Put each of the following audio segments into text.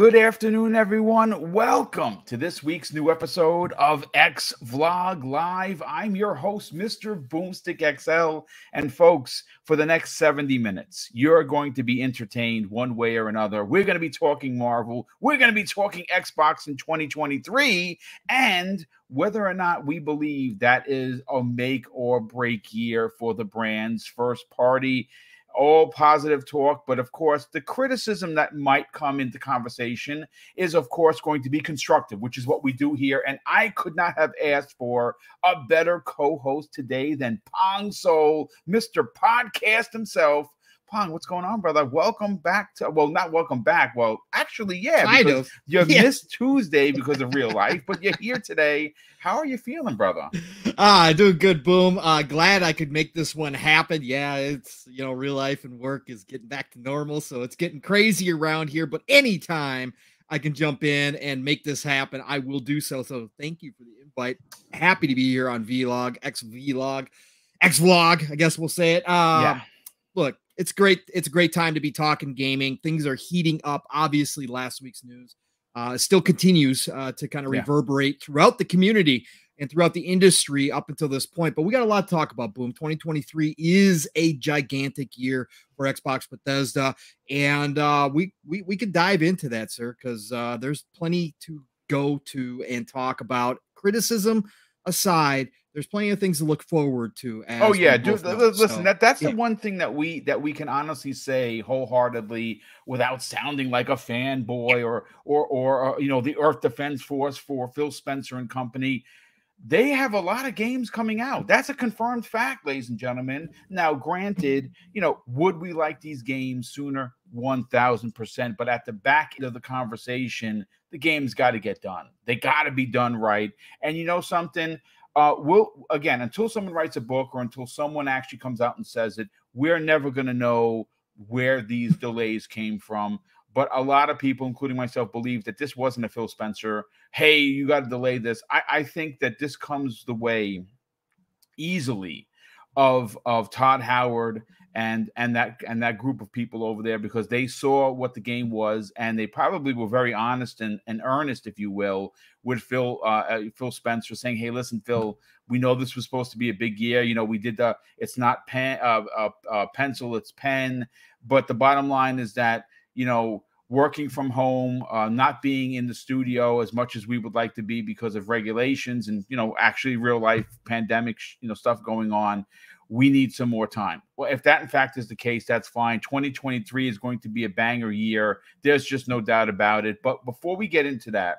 Good afternoon, everyone. Welcome to this week's new episode of X Vlog Live. I'm your host, Mr. BoomStick XL. And folks, for the next 70 minutes, you're going to be entertained one way or another. We're going to be talking Marvel. We're going to be talking Xbox in 2023 and whether or not we believe that is a make or break year for the brand's first party. All positive talk, but of course, the criticism that might come into conversation is, of course, going to be constructive, which is what we do here. And I could not have asked for a better co-host today than Pong Soul, Mr. Podcast himself. Pong, what's going on, brother? Welcome back to, well, not welcome back. Well, actually, yeah, because you missed Tuesday because of real life, but you're here today. How are you feeling, brother? Doing good, Boom. Glad I could make this one happen. Yeah, it's, real life and work is getting back to normal, so it's getting crazy around here, but anytime I can jump in and make this happen, I will do so. So thank you for the invite. Happy to be here on X-Vlog, I guess we'll say it. Yeah. Look, it's great. It's a great time to be talking gaming. Things are heating up. Obviously, last week's news still continues to kind of reverberate throughout the community and throughout the industry up until this point. But we got a lot to talk about, Boom. 2023 is a gigantic year for Xbox Bethesda, and we can dive into that, sir, because there's plenty to go to and talk about. Criticism aside, there's plenty of things to look forward to. Oh yeah, dude. Listen, that's the one thing that we can honestly say wholeheartedly without sounding like a fanboy or the Earth Defense Force for Phil Spencer and company. They have a lot of games coming out. That's a confirmed fact, ladies and gentlemen. Now, granted, would we like these games sooner? 1000%. But at the back end of the conversation, the game's got to get done. They got to be done right. And you know something? Until someone writes a book or until someone actually comes out and says it, we're never going to know where these delays came from. But a lot of people, including myself, believe that this wasn't a Phil Spencer. Hey, you got to delay this. I think that this comes the way easily of Todd Howard and that group of people over there, because they saw what the game was and they probably were very honest and earnest, if you will, with Phil Spencer saying, hey, listen, Phil, we know this was supposed to be a big year. We did it's not pencil, it's pen. But the bottom line is that, working from home, not being in the studio as much as we would like to be because of regulations and, actually real life pandemic, stuff going on, we need some more time. Well, if that in fact is the case, that's fine. 2023 is going to be a banger year. There's just no doubt about it. But before we get into that,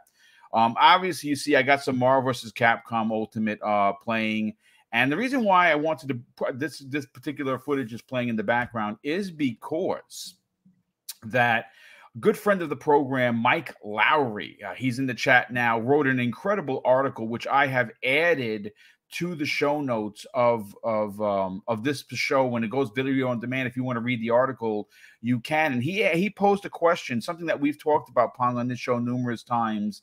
obviously you see I got some Marvel vs. Capcom Ultimate playing. And the reason why I wanted to put this particular footage is playing in the background is because that good friend of the program, Mike Lowry, he's in the chat now, wrote an incredible article, which I have added to the show notes of this show when it goes video on demand. If you want to read the article, you can. And he posed a question, something that we've talked about, Pong, on this show numerous times.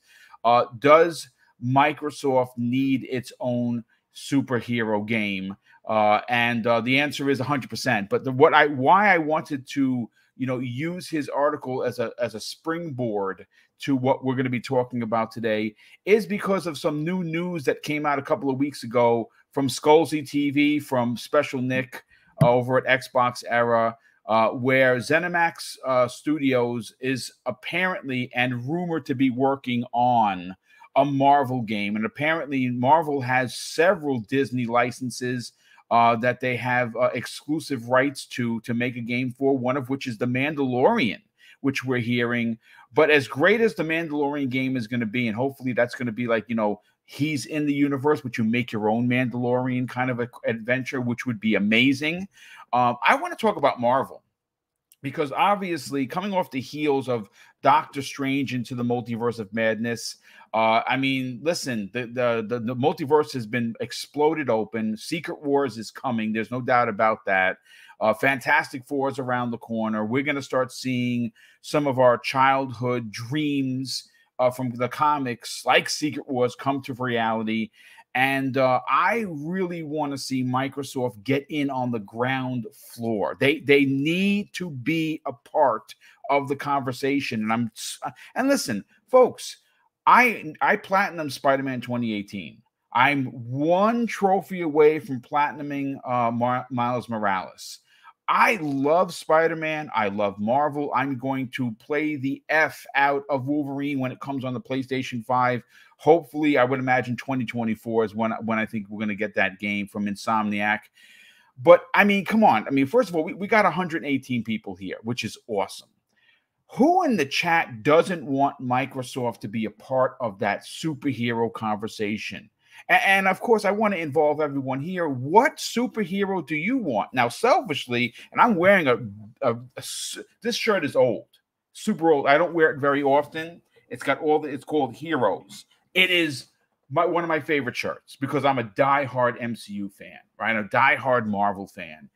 Does Microsoft need its own superhero game? And the answer is 100%. But why I wanted to use his article as a springboard to what we're going to be talking about today is because of some new news that came out a couple of weeks ago from Skullsy TV, from Special Nick over at Xbox Era, where ZeniMax Studios is apparently and rumored to be working on a Marvel game. And apparently Marvel has several Disney licenses that they have exclusive rights to make a game for, one of which is The Mandalorian, which we're hearing. But as great as The Mandalorian game is going to be, and hopefully that's going to be like, he's in the universe, but you make your own Mandalorian kind of adventure, which would be amazing. I want to talk about Marvel, because obviously coming off the heels of Doctor Strange into the Multiverse of Madness, I mean, listen, the multiverse has been exploded open. Secret Wars is coming. There's no doubt about that. Fantastic Four is around the corner. We're going to start seeing some of our childhood dreams from the comics, like Secret Wars, come to reality. And I really want to see Microsoft get in on the ground floor. They need to be a part of the conversation. And listen, folks, I platinum Spider-Man 2018. I'm one trophy away from platinuming Miles Morales. I love Spider-Man. I love Marvel. I'm going to play the F out of Wolverine when it comes on the PlayStation 5. Hopefully, I would imagine 2024 is when I think we're going to get that game from Insomniac. But, I mean, come on. I mean, first of all, we got 118 people here, which is awesome. Who in the chat doesn't want Microsoft to be a part of that superhero conversation? And of course, I want to involve everyone here. What superhero do you want? Now, selfishly, and I'm wearing this shirt is old, super old. I don't wear it very often. It's got it's called Heroes. It is one of my favorite shirts because I'm a diehard MCU fan, right? I'm a diehard Marvel fan.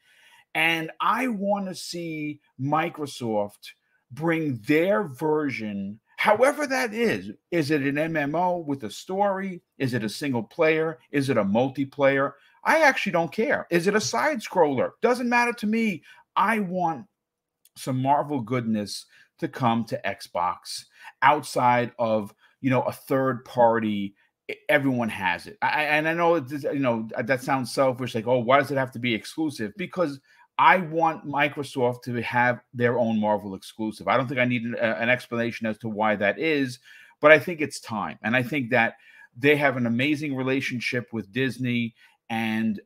And I want to see Microsoft bring their version, however that is. Is it an MMO with a story? Is it a single player? Is it a multiplayer? I actually don't care. Is it a side scroller? Doesn't matter to me. I want some Marvel goodness to come to Xbox outside of, a third party. Everyone has it. And I know, that sounds selfish. Like, oh, why does it have to be exclusive? Because I want Microsoft to have their own Marvel exclusive. I don't think I need an explanation as to why that is, but I think it's time. And I think that they have an amazing relationship with Disney. And,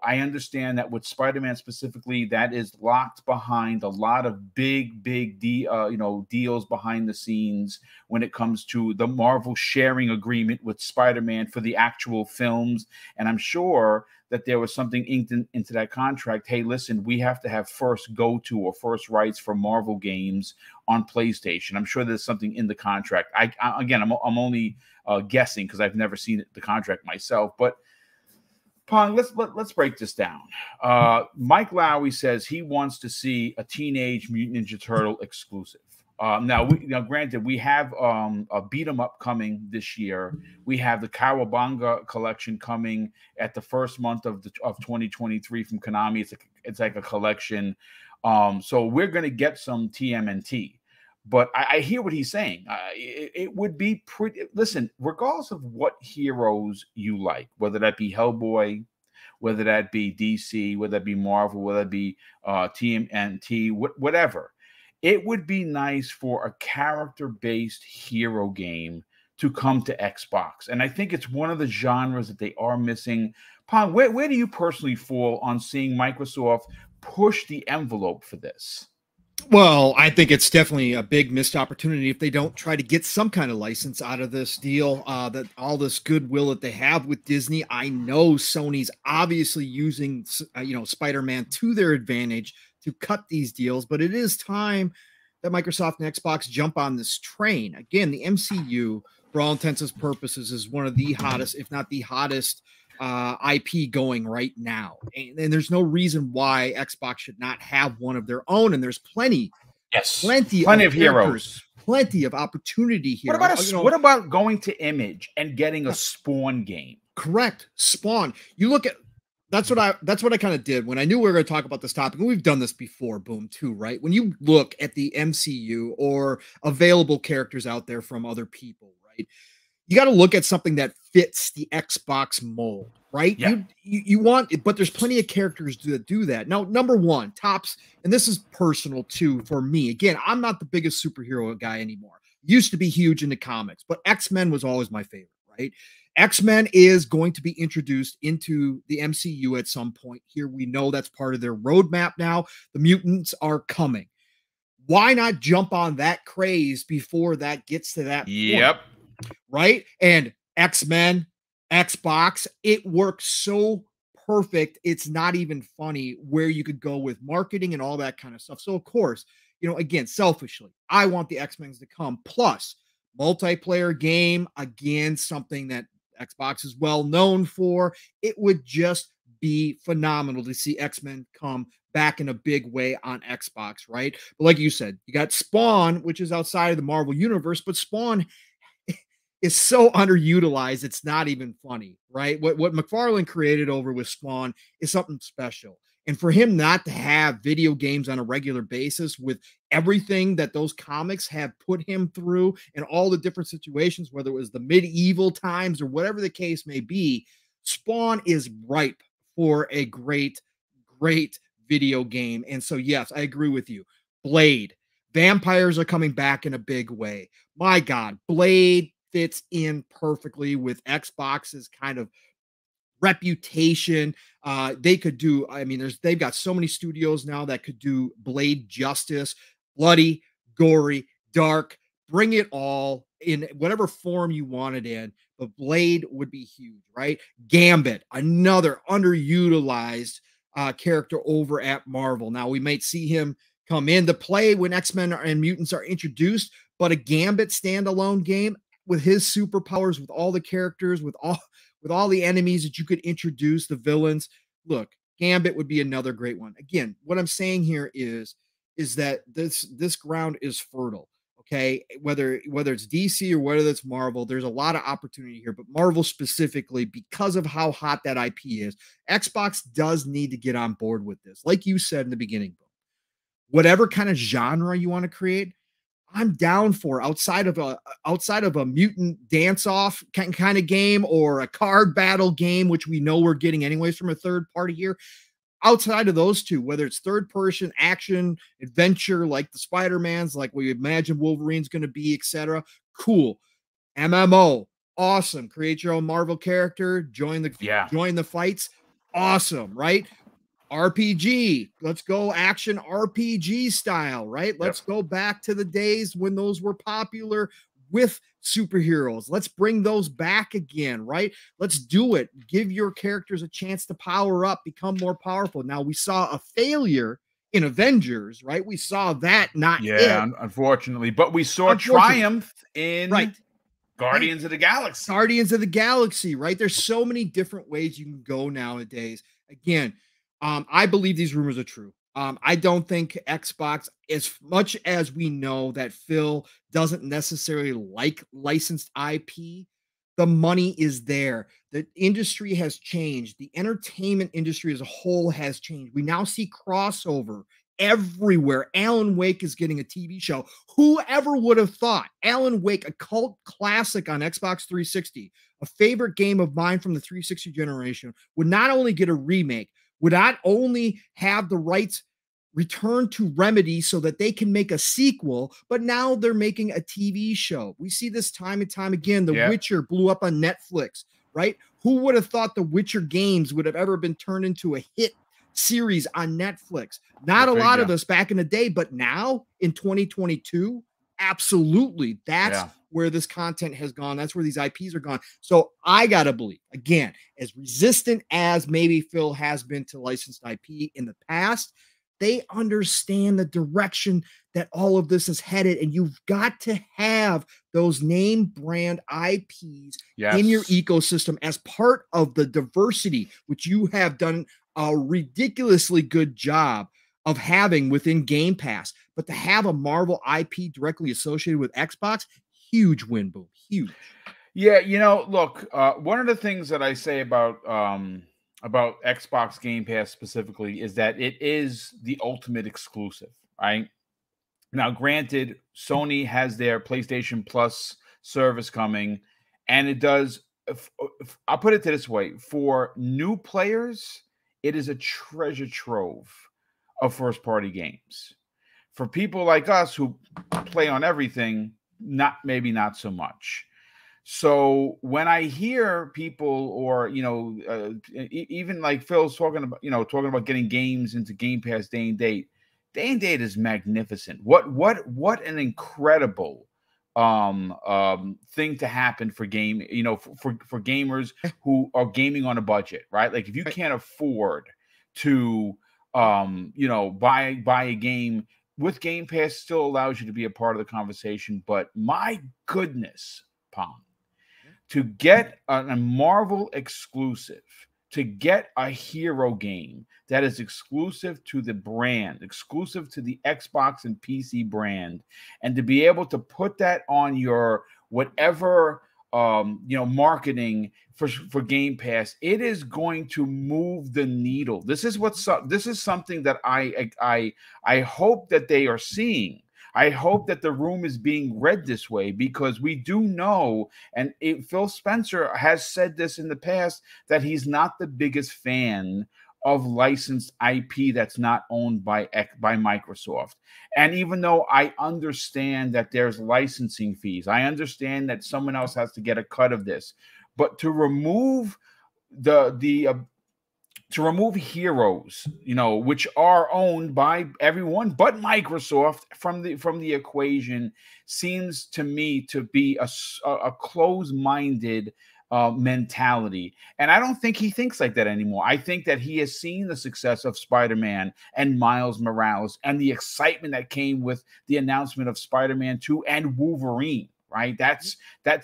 I understand that with Spider-Man specifically, that is locked behind a lot of big deals behind the scenes when it comes to the Marvel sharing agreement with Spider-Man for the actual films. And I'm sure that there was something inked into that contract. Hey, listen, we have to have first go-to or first rights for Marvel games on PlayStation. I'm sure there's something in the contract. I'm only guessing because I've never seen the contract myself, but Pong, let's break this down. Mike Lowry says he wants to see a Teenage Mutant Ninja Turtle exclusive. Now, granted, we have a beat 'em up coming this year. We have the Cowabunga collection coming at the first month of 2023 from Konami. It's like a collection. So we're going to get some TMNT. But I hear what he's saying. It would be pretty. Listen, regardless of what heroes you like, whether that be Hellboy, whether that be DC, whether that be Marvel, whether that be TMNT, whatever, it would be nice for a character-based hero game to come to Xbox. And I think it's one of the genres that they are missing. Pong, where do you personally fall on seeing Microsoft push the envelope for this? Well, I think it's definitely a big missed opportunity if they don't try to get some kind of license out of this deal, that all this goodwill that they have with Disney. I know Sony's obviously using, Spider-Man to their advantage to cut these deals, but it is time that Microsoft and Xbox jump on this train. Again, the MCU, for all intents and purposes, is one of the hottest, if not the hottest, IP going right now, and there's no reason why Xbox should not have one of their own. And there's plenty of heroes, plenty of opportunity here. What about going to Image and getting a Spawn game? Correct, Spawn. You look at that's what I kind of did when I knew we were going to talk about this topic. And we've done this before, Boom, too, right? When you look at the MCU or available characters out there from other people, right? You got to look at something that fits the Xbox mold, right? Yeah. You want it, but there's plenty of characters that do that. Now, number one, tops, and this is personal too for me. Again, I'm not the biggest superhero guy anymore. Used to be huge into comics, but X-Men was always my favorite, right? X-Men is going to be introduced into the MCU at some point here. We know that's part of their roadmap now. The mutants are coming. Why not jump on that craze before that gets to that point? Right? And X-Men, Xbox, it works so perfect. It's not even funny where you could go with marketing and all that kind of stuff. So, of course, again, selfishly, I want the X-Men to come. Plus, multiplayer game, again, something that Xbox is well known for. It would just be phenomenal to see X-Men come back in a big way on Xbox, right? But like you said, you got Spawn, which is outside of the Marvel universe, but Spawn, is so underutilized. It's not even funny, right? What McFarlane created over with Spawn is something special. And for him not to have video games on a regular basis with everything that those comics have put him through and all the different situations, whether it was the medieval times or whatever the case may be, Spawn is ripe for a great, great video game. And so, yes, I agree with you. Blade, vampires are coming back in a big way. My God, Blade fits in perfectly with Xbox's kind of reputation. They could do, I mean, they've got so many studios now that could do Blade justice, bloody, gory, dark, bring it all in whatever form you want it in. But Blade would be huge, right? Gambit, another underutilized character over at Marvel. Now we might see him come into play when X-Men and mutants are introduced, but a Gambit standalone game with his superpowers, with all the characters, with all the enemies that you could introduce, the villains. Look, Gambit would be another great one. Again, what I'm saying here is that this ground is fertile. Okay, whether it's DC or whether it's Marvel, there's a lot of opportunity here, but Marvel specifically, because of how hot that IP is, Xbox does need to get on board with this. Like you said in the beginning, whatever kind of genre you want to create, I'm down for outside of a mutant dance-off kind of game or a card battle game, which we know we're getting anyways from a third party here. Outside of those two, whether it's third person, action, adventure, like the Spider-Mans, like we imagine Wolverine's going to be, etc. Cool. MMO, awesome. Create your own Marvel character, join the fights. Awesome, right? RPG, let's go action RPG style, right? Let's go back to the days when those were popular with superheroes. Let's bring those back again, right? Let's do it. Give your characters a chance to power up, become more powerful. Now, we saw a failure in Avengers, right? We saw that not unfortunately, but we saw triumph in Guardians of the Galaxy. Guardians of the Galaxy, right? There's so many different ways you can go nowadays. Again, I believe these rumors are true. I don't think Xbox, as much as we know that Phil doesn't necessarily like licensed IP, the money is there. The industry has changed. The entertainment industry as a whole has changed. We now see crossover everywhere. Alan Wake is getting a TV show. Whoever would have thought? Alan Wake, a cult classic on Xbox 360, a favorite game of mine from the 360 generation, would not only get a remake, would not only have the rights returned to Remedy so that they can make a sequel, but now they're making a TV show. We see this time and time again. The Witcher blew up on Netflix, right? Who would have thought the Witcher games would have ever been turned into a hit series on Netflix? Not a lot of us back in the day, but now in 2022, absolutely. That's where this content has gone. That's where these IPs are gone. So I got to believe, again, as resistant as maybe Phil has been to licensed IP in the past, they understand the direction that all of this is headed. And you've got to have those name brand IPs in your ecosystem as part of the diversity, which you have done a ridiculously good job of having within Game Pass. But to have a Marvel IP directly associated with Xbox, huge win, Boom. Huge. Yeah, you know, look, one of the things that I say about Xbox Game Pass specifically is that it is the ultimate exclusive, right? Now, granted, Sony has their PlayStation Plus service coming, and it does, I'll put it this way, for new players, it is a treasure trove of first-party games. For people like us who play on everything, maybe not so much. So when I hear people, or even like Phil's talking about getting games into Game Pass day and date is magnificent. What an incredible thing to happen for for gamers who are gaming on a budget, right? Like if you can't afford to buy a game, with Game Pass still allows you to be a part of the conversation. But my goodness, Pong, to get a Marvel exclusive, to get a hero game that is exclusive to the brand, exclusive to the Xbox and PC brand, and to be able to put that on your whatever marketing for Game Pass, it is going to move the needle. This is something that I hope that they are seeing. I hope that the room is being read this way, because we do know, and Phil Spencer has said this in the past, that he's not the biggest fan of licensed IP that's not owned by Microsoft. And even though I understand that there's licensing fees, I understand that someone else has to get a cut of this, but to remove Heroes, which are owned by everyone but Microsoft from the equation, seems to me to be a closed-minded mentality. And I don't think he thinks like that anymore. I think that he has seen the success of Spider-Man and Miles Morales and the excitement that came with the announcement of Spider-Man 2 and Wolverine, right? That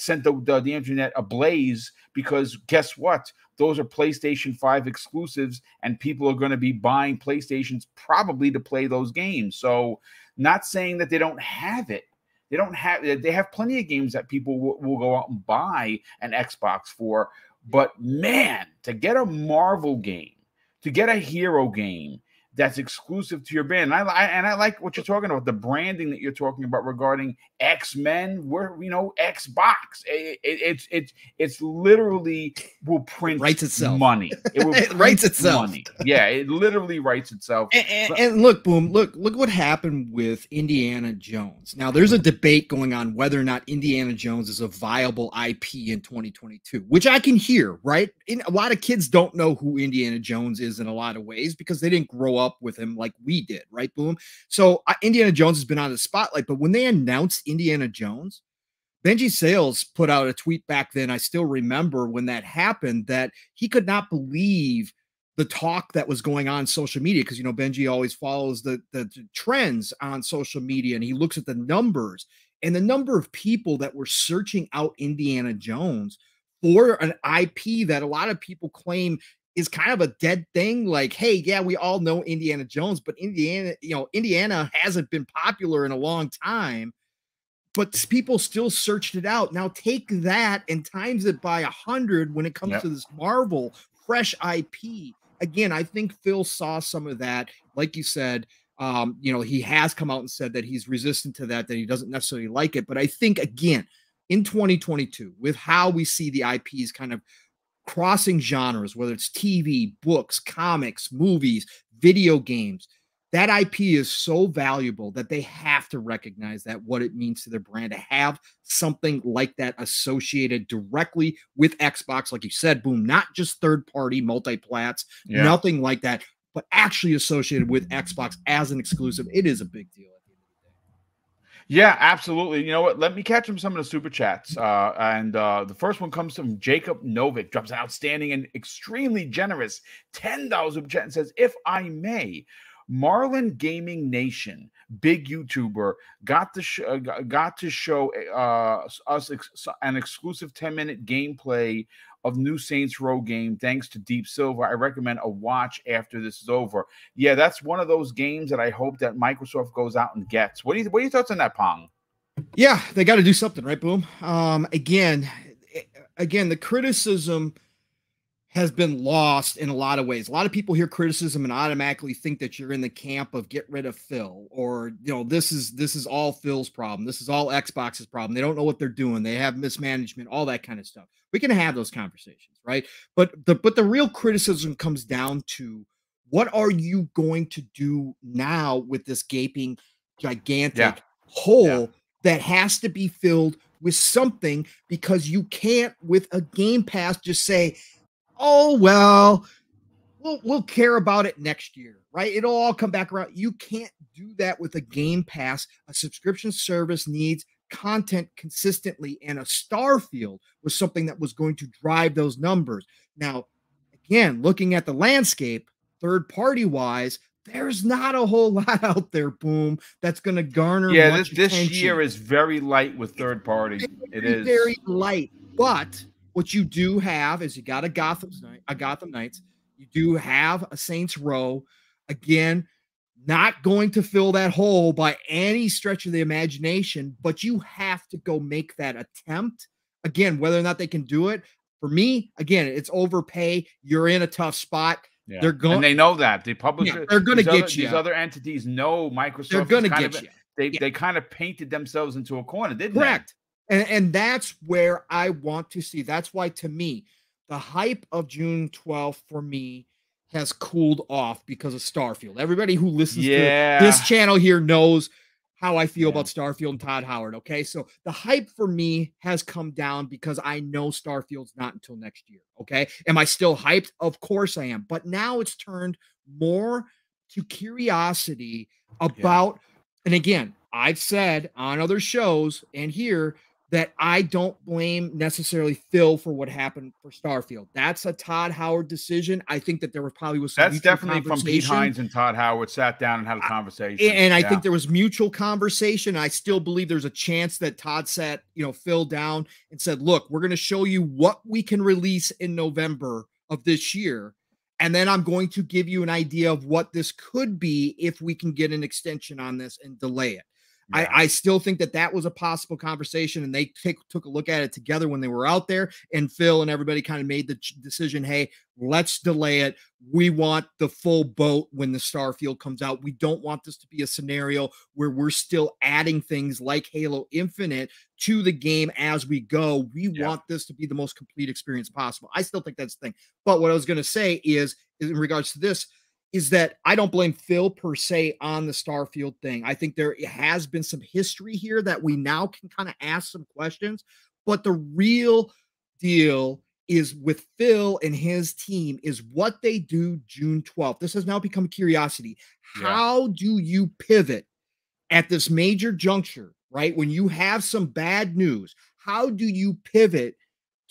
sent the internet ablaze, because guess what? Those are PlayStation 5 exclusives, and people are going to be buying PlayStations probably to play those games. So, not saying that they don't have it. They have plenty of games that people will go out and buy an Xbox for. But man, to get a Marvel game, to get a hero game that's exclusive to your brand, and I like what you're talking about, the branding that you're talking about regarding X-Men. Xbox. It's literally will print money. It will it writes itself. Money. Yeah, it literally writes itself. And look, Boom, look what happened with Indiana Jones. Now, there's a debate going on whether or not Indiana Jones is a viable IP in 2022, which I can hear, right? A lot of kids don't know who Indiana Jones is in a lot of ways, because they didn't grow up with him like we did, right, Boom? So Indiana Jones has been on the spotlight, but when they announced Indiana Jones, Benji Sales put out a tweet back then. I still remember when that happened, that he could not believe the talk that was going on social media, because Benji always follows the trends on social media, and he looks at the numbers, and the number of people that were searching out Indiana Jones for an IP that a lot of people claim is kind of a dead thing. Like, hey, yeah, we all know Indiana Jones, but Indiana hasn't been popular in a long time, but people still searched it out. Now take that and times it by 100 when it comes to this Marvel fresh IP. Again, I think Phil saw some of that. Like you said, he has come out and said that he's resistant to that he doesn't necessarily like it. But I think, again, in 2022, with how we see the IPs kind of crossing genres, whether it's TV, books, comics, movies, video games, that IP is so valuable that they have to recognize that what it means to their brand to have something like that associated directly with Xbox, like you said, Boom, not just third-party multi-plats, nothing like that, but actually associated with Xbox as an exclusive. It is a big deal. Yeah, absolutely. You know what? Let me catch some of the super chats. The first one comes from Jacob Novik, drops an outstanding and extremely generous $10 super chat and says, if I may, Marlin Gaming Nation, big YouTuber, got to show us an exclusive 10-minute gameplay of new Saints Row game thanks to Deep Silver. I recommend a watch after this is over. Yeah, that's one of those games that I hope that Microsoft goes out and gets. What are your thoughts on that, Pong? Yeah, they got to do something, right, Boom? Again, the criticism has been lost in a lot of ways. A lot of people hear criticism and automatically think that you're in the camp of get rid of Phil, or this is all Phil's problem. This is all Xbox's problem. They don't know what they're doing. They have mismanagement, all that kind of stuff. We can have those conversations, right? But the real criticism comes down to, what are you going to do now with this gaping, gigantic hole that has to be filled with something? Because you can't, with a Game Pass, just say, oh, well, we'll care about it next year, right? It'll all come back around. You can't do that with a Game Pass. A subscription service needs content consistently, and a Starfield was something that was going to drive those numbers. Now, again, looking at the landscape, third-party wise, there's not a whole lot out there, Boom, that's going to garner much this attention. year is very light with third-party. It is very light, but what you do have is you got a Gotham Knights. You do have a Saints Row. Again, not going to fill that hole by any stretch of the imagination, but you have to go make that attempt. again, whether or not they can do it, for me, again, it's overpay. You're in a tough spot. Yeah. They're going, and they know that the publisher, they're going to get you. These other entities know Microsoft. They're going to get you. They kind of painted themselves into a corner, didn't Correct. And that's where I want to see. That's why, to me, the hype of June 12th for me has cooled off because of Starfield. Everybody who listens to this channel here knows how I feel about Starfield and Todd Howard. Okay. So the hype for me has come down because I know Starfield's not until next year. Okay. Am I still hyped? Of course I am. But now it's turned more to curiosity about, and again, I've said on other shows and here that I don't blame necessarily Phil for what happened for Starfield. That's a Todd Howard decision. I think that there was probably some that's definitely from Pete Hines and Todd Howard sat down and had a conversation. And I think there was mutual conversation. I still believe there's a chance that Todd sat, Phil down and said, look, we're going to show you what we can release in November of this year. And then I'm going to give you an idea of what this could be if we can get an extension on this and delay it. Yeah. I still think that was a possible conversation, and they took a look at it together when they were out there, and Phil and everybody kind of made the decision, hey, let's delay it. We want the full boat when the Starfield comes out. We don't want this to be a scenario where we're still adding things like Halo Infinite to the game as we go. We want this to be the most complete experience possible. I still think that's the thing. But what I was going to say is in regards to this, is that I don't blame Phil per se on the Starfield thing. I think there has been some history here that we now can kind of ask some questions, but the real deal is with Phil and his team is what they do June 12th. This has now become a curiosity. How do you pivot at this major juncture, right? When you have some bad news, how do you pivot?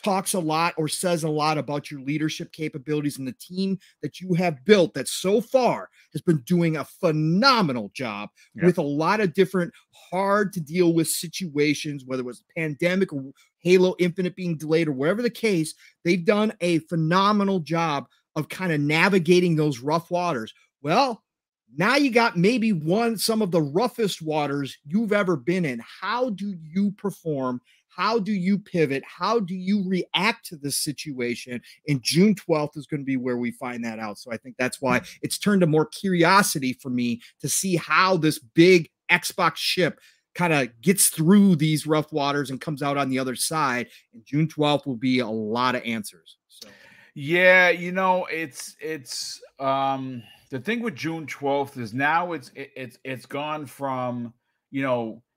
Talks a lot or says a lot about your leadership capabilities and the team that you have built that so far has been doing a phenomenal job with a lot of different hard to deal with situations, whether it was a pandemic or Halo Infinite being delayed or whatever the case. They've done a phenomenal job of kind of navigating those rough waters. Well, now you got maybe some of the roughest waters you've ever been in. How do you perform? How do you pivot? How do you react to this situation? And June 12th is going to be where we find that out. So I think that's why it's turned to more curiosity for me to see how this big Xbox ship kind of gets through these rough waters and comes out on the other side. And June 12th will be a lot of answers. So yeah, it's the thing with June 12th is now it's gone from,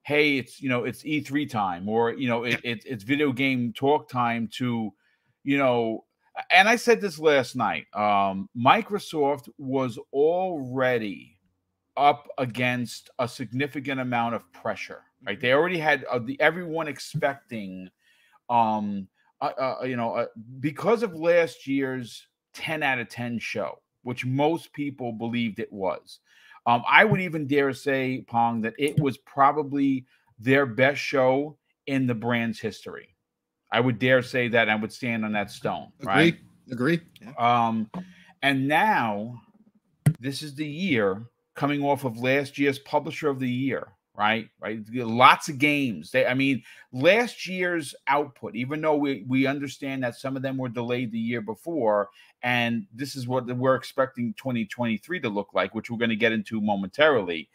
hey, it's E3 time, or it's video game talk time to, and I said this last night. Microsoft was already up against a significant amount of pressure, right? They already had everyone expecting, because of last year's 10 out of 10 show, which most people believed it was. I would even dare say, Pong, that it was probably their best show in the brand's history. I would dare say that. I would stand on that stone. Right? Agree. Yeah. And now this is the year coming off of last year's Publisher of the Year. Right. Lots of games. Last year's output, even though we understand that some of them were delayed the year before, and this is what we're expecting 2023 to look like, which we're going to get into momentarily.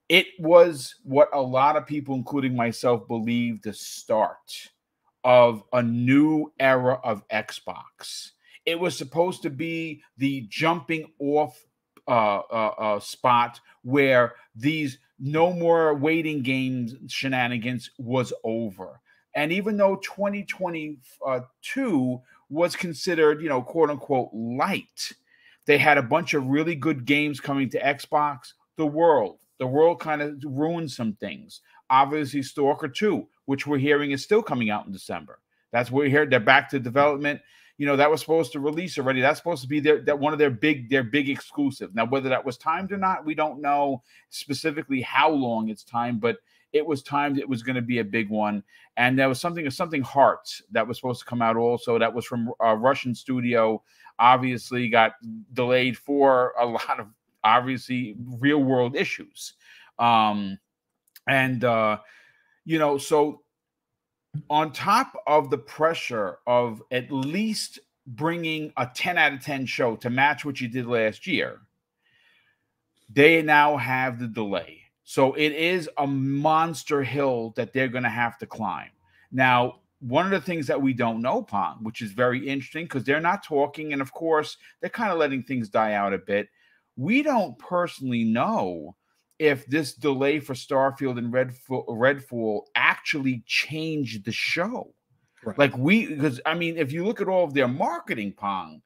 It was what a lot of people, including myself, believed the start of a new era of Xbox. It was supposed to be the jumping off spot where these no more waiting games shenanigans was over. And even though 2022 was considered, quote unquote, light, they had a bunch of really good games coming to Xbox. The world kind of ruined some things. Obviously, Stalker 2, which we're hearing is still coming out in December. That's what we heard. They're back to development. That was supposed to release already. That's supposed to be one of their big exclusive. Now, whether that was timed or not, we don't know specifically how long it's timed, but it was timed. It was going to be a big one. And there was something Hearts that was supposed to come out also. That was from a Russian studio. Obviously got delayed for a lot of obviously real world issues. So on top of the pressure of at least bringing a 10 out of 10 show to match what you did last year, they now have the delay. So it is a monster hill that they're going to have to climb. Now, one of the things that we don't know, Pong, which is very interesting because they're not talking, and of course, they're kind of letting things die out a bit. We don't personally know if this delay for Starfield and Redfall actually changed the show. Right. Like because I mean, if you look at all of their marketing, Pong,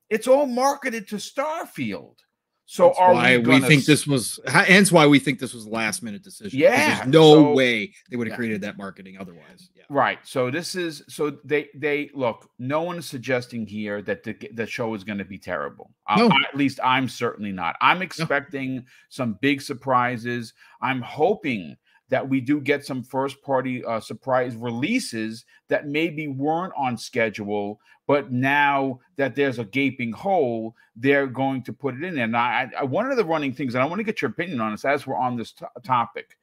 it's all marketed to Starfield. So that's why we think this was, hence why we think this was a last minute decision. Yeah. There's no way they would have created that marketing otherwise. Yeah. Right. So this is, so they look, no one is suggesting here that the show is going to be terrible. No. At least I'm certainly not. I'm expecting some big surprises. I'm hoping that we do get some first party surprise releases that maybe weren't on schedule, but now that there's a gaping hole, they're going to put it in there. And one of the running things, and I want to get your opinion on this as we're on this topic.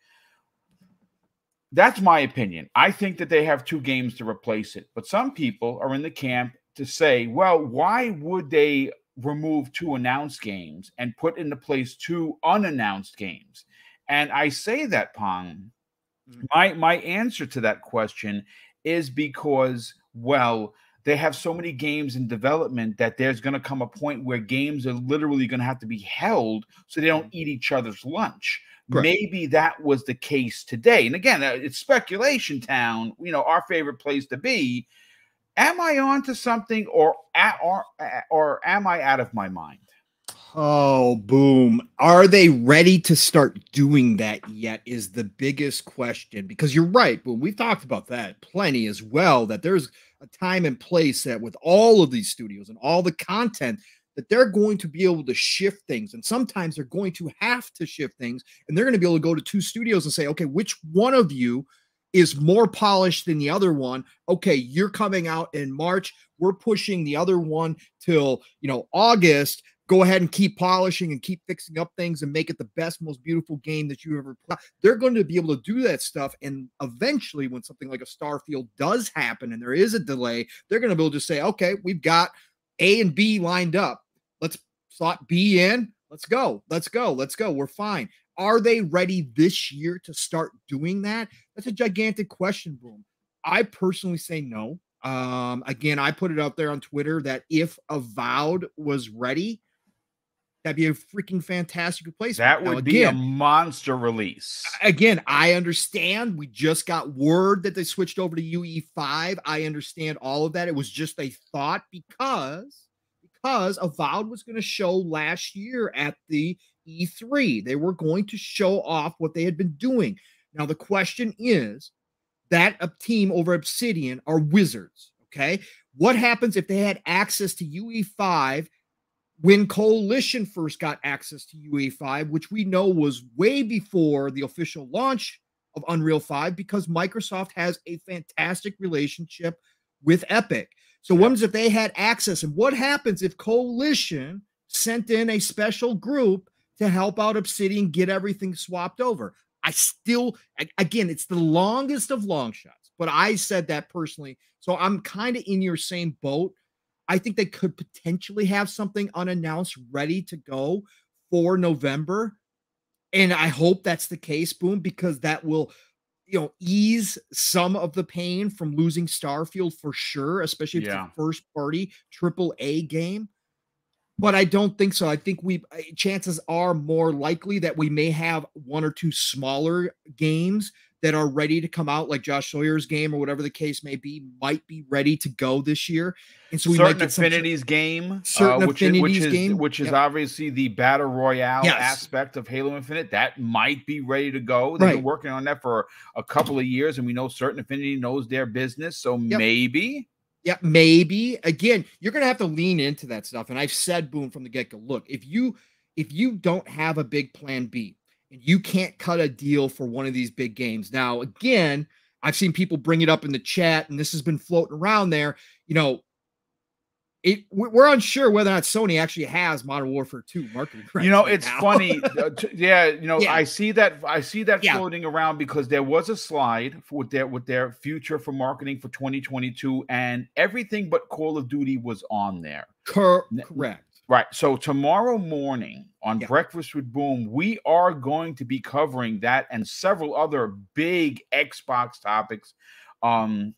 That's my opinion. I think that they have 2 games to replace it, but some people are in the camp to say, well, why would they remove 2 announced games and put into place 2 unannounced games? And I say that, Pong, my answer to that question is because, well, they have so many games in development that there's going to come a point where games are literally going to have to be held so they don't eat each other's lunch. Correct. Maybe that was the case today. And again, it's speculation town, you know, our favorite place to be. Am I onto something or am I out of my mind? Oh, boom. Are they ready to start doing that yet is the biggest question, because you're right, Boom. We've talked about that plenty as well, that there's a time and place that with all of these studios and all the content that they're going to be able to shift things. And sometimes they're going to have to shift things, and they're going to be able to go to 2 studios and say, okay, which one of you is more polished than the other one? Okay, you're coming out in March. We're pushing the other one till, you know, August. Go ahead and keep polishing and keep fixing up things and make it the best, most beautiful game that you ever played. They're going to be able to do that stuff. And eventually, when something like a Starfield does happen and there is a delay, they're going to be able to say, okay, we've got A and B lined up. Let's slot B in. Let's go. Let's go. Let's go. We're fine. Are they ready this year to start doing that? That's a gigantic question, Boom. I personally say no. Again, I put it out there on Twitter that if Avowed was ready, that'd be a freaking fantastic replacement. That would be a monster release. Again, I understand. We just got word that they switched over to UE5. I understand all of that. It was just a thought because Avowed was going to show last year at the E3. They were going to show off what they had been doing. Now, the question is that a team over Obsidian are wizards, okay? What happens if they had access to UE5 when Coalition first got access to UE5, which we know was way before the official launch of Unreal 5, because Microsoft has a fantastic relationship with Epic. So what happens if they had access? And what happens if Coalition sent in a special group to help out Obsidian get everything swapped over? Again, it's the longest of long shots, but I said that personally. So I'm kind of in your same boat. I think they could potentially have something unannounced ready to go for November. And I hope that's the case, Boom, because that will, you know, ease some of the pain from losing Starfield for sure, especially if it's a first party AAA game. But I don't think so. I think chances are more likely that we may have 1 or 2 smaller games that are ready to come out, like Josh Sawyer's game or whatever the case may be, might be ready to go this year. And so we might get Affinity's game, which is obviously the battle royale aspect of Halo Infinite, that might be ready to go. They've been working on that for a couple of years, and we know Certain Affinity knows their business, so maybe. Yeah, maybe. Again, you're going to have to lean into that stuff. And I've said, Boom, from the get-go, look, if you don't have a big plan B and you can't cut a deal for one of these big games. Now, again, I've seen people bring it up in the chat, and this has been floating around there. You know, we're unsure whether or not Sony actually has Modern Warfare 2 marketing rights. You know, right it's now. funny. Yeah, you know, Yeah. I see that floating around because there was a slide with their future for marketing for 2022, and everything but Call of Duty was on there. Correct. Right. So tomorrow morning on Breakfast with Boom, we are going to be covering that and several other big Xbox topics. And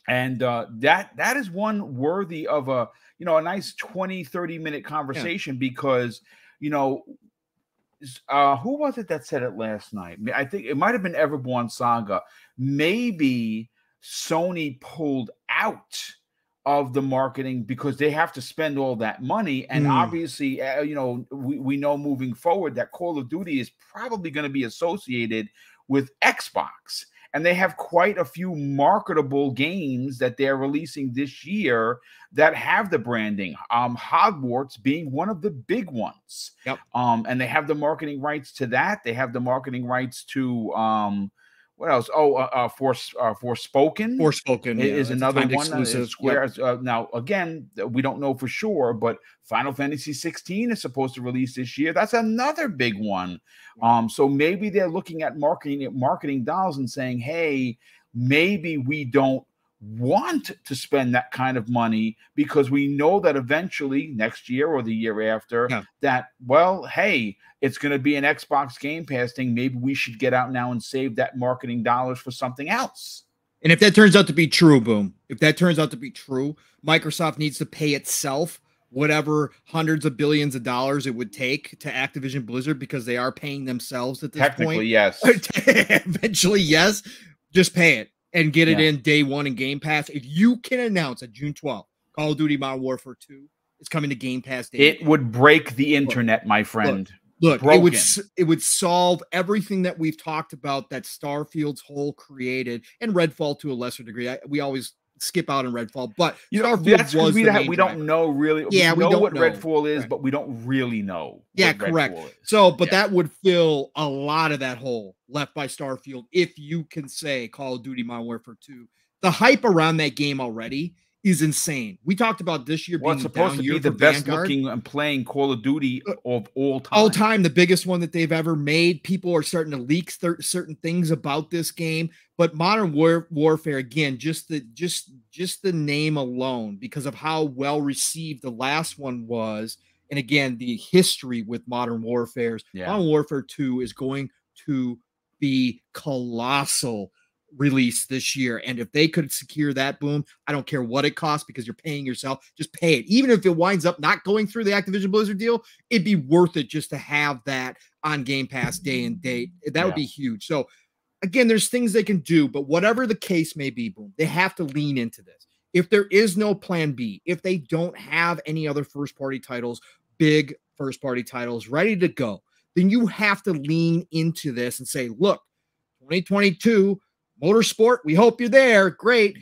that is one worthy of a nice 20-30 minute conversation because who was it that said it last night? I think it might have been Everborn Saga. Maybe Sony pulled out of the marketing because they have to spend all that money, and obviously we know moving forward that Call of Duty is probably going to be associated with Xbox, and they have quite a few marketable games that they're releasing this year that have the branding, Hogwarts being one of the big ones. And they have the marketing rights to that. They have the marketing rights to what else? Forspoken. Forspoken is another one. Exclusive. Square. Now, again, we don't know for sure, but Final Fantasy 16 is supposed to release this year. That's another big one. So maybe they're looking at marketing dollars and saying, hey, maybe we don't want to spend that kind of money because we know that eventually next year or the year after that, well, hey, it's going to be an Xbox Game Pass thing. Maybe we should get out now and save that marketing dollars for something else. And if that turns out to be true, Boom, if that turns out to be true, Microsoft needs to pay itself whatever hundreds of billions of dollars it would take to Activision Blizzard because they are paying themselves at this Technically, point. yes. Eventually, yes. Just pay it and get it in day one in Game Pass. If you can announce at June 12th, Call of Duty Modern Warfare 2 is coming to Game Pass day. It would break the internet, my friend. Look, it would solve everything that we've talked about that Starfield's whole created, and Redfall to a lesser degree. We always skip out on Redfall, but that's was we don't know really. Yeah, we know what Redfall is, but we don't really know. Yeah, correct. So, but that would fill a lot of that hole left by Starfield if you can say Call of Duty Modern Warfare 2. The hype around that game already is insane. We talked about this year being supposed to be the best looking and playing Call of Duty of all time. All time, the biggest one that they've ever made. People are starting to leak certain things about this game, but Modern Warfare, again, just the name alone, because of how well received the last one was, and again, the history with Modern Warfare's. Modern Warfare 2 is going to be colossal release this year, and if they could secure that, Boom, I don't care what it costs because you're paying yourself. Just pay it. Even if it winds up not going through the Activision Blizzard deal, it'd be worth it just to have that on Game Pass day and date. That would be huge. So again, there's things they can do, but whatever the case may be, Boom, they have to lean into this. If there is no plan B, if they don't have any other first-party titles, big first-party titles ready to go, then you have to lean into this and say, look, 2022 Motorsport, we hope you're there. Great.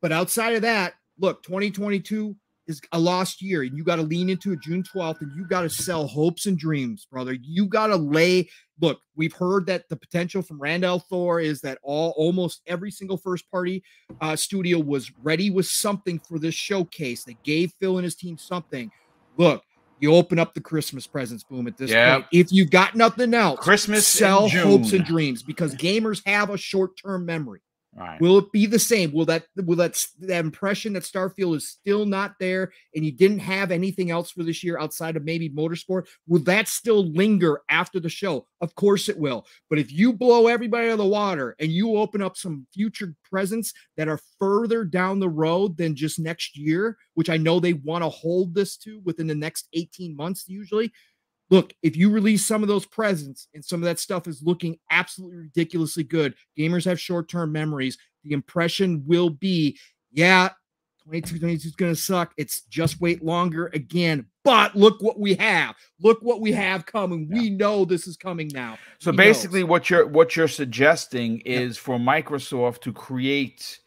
But outside of that, look, 2022 is a lost year, and you got to lean into it June 12th, and you got to sell hopes and dreams, brother. You got to look, we've heard that the potential from Randall Thor is that almost every single first-party studio was ready with something for this showcase. They gave Phil and his team something. Look, you open up the Christmas presents, Boom, at this point. If you've got nothing else, Christmas sell hopes and dreams, because gamers have a short-term memory. Right. Will it be the same? Will that impression that Starfield is still not there and you didn't have anything else for this year outside of maybe Motorsport? Will that still linger after the show? Of course it will. But if you blow everybody out of the water and you open up some future presents that are further down the road than just next year, which I know they want to hold this to within the next 18 months usually, look, if you release some of those presents and some of that stuff is looking absolutely ridiculously good, gamers have short-term memories. The impression will be, 2022 is going to suck. It's just wait longer again. But look what we have. Look what we have coming. We know this is coming now. So basically what you're suggesting is for Microsoft to create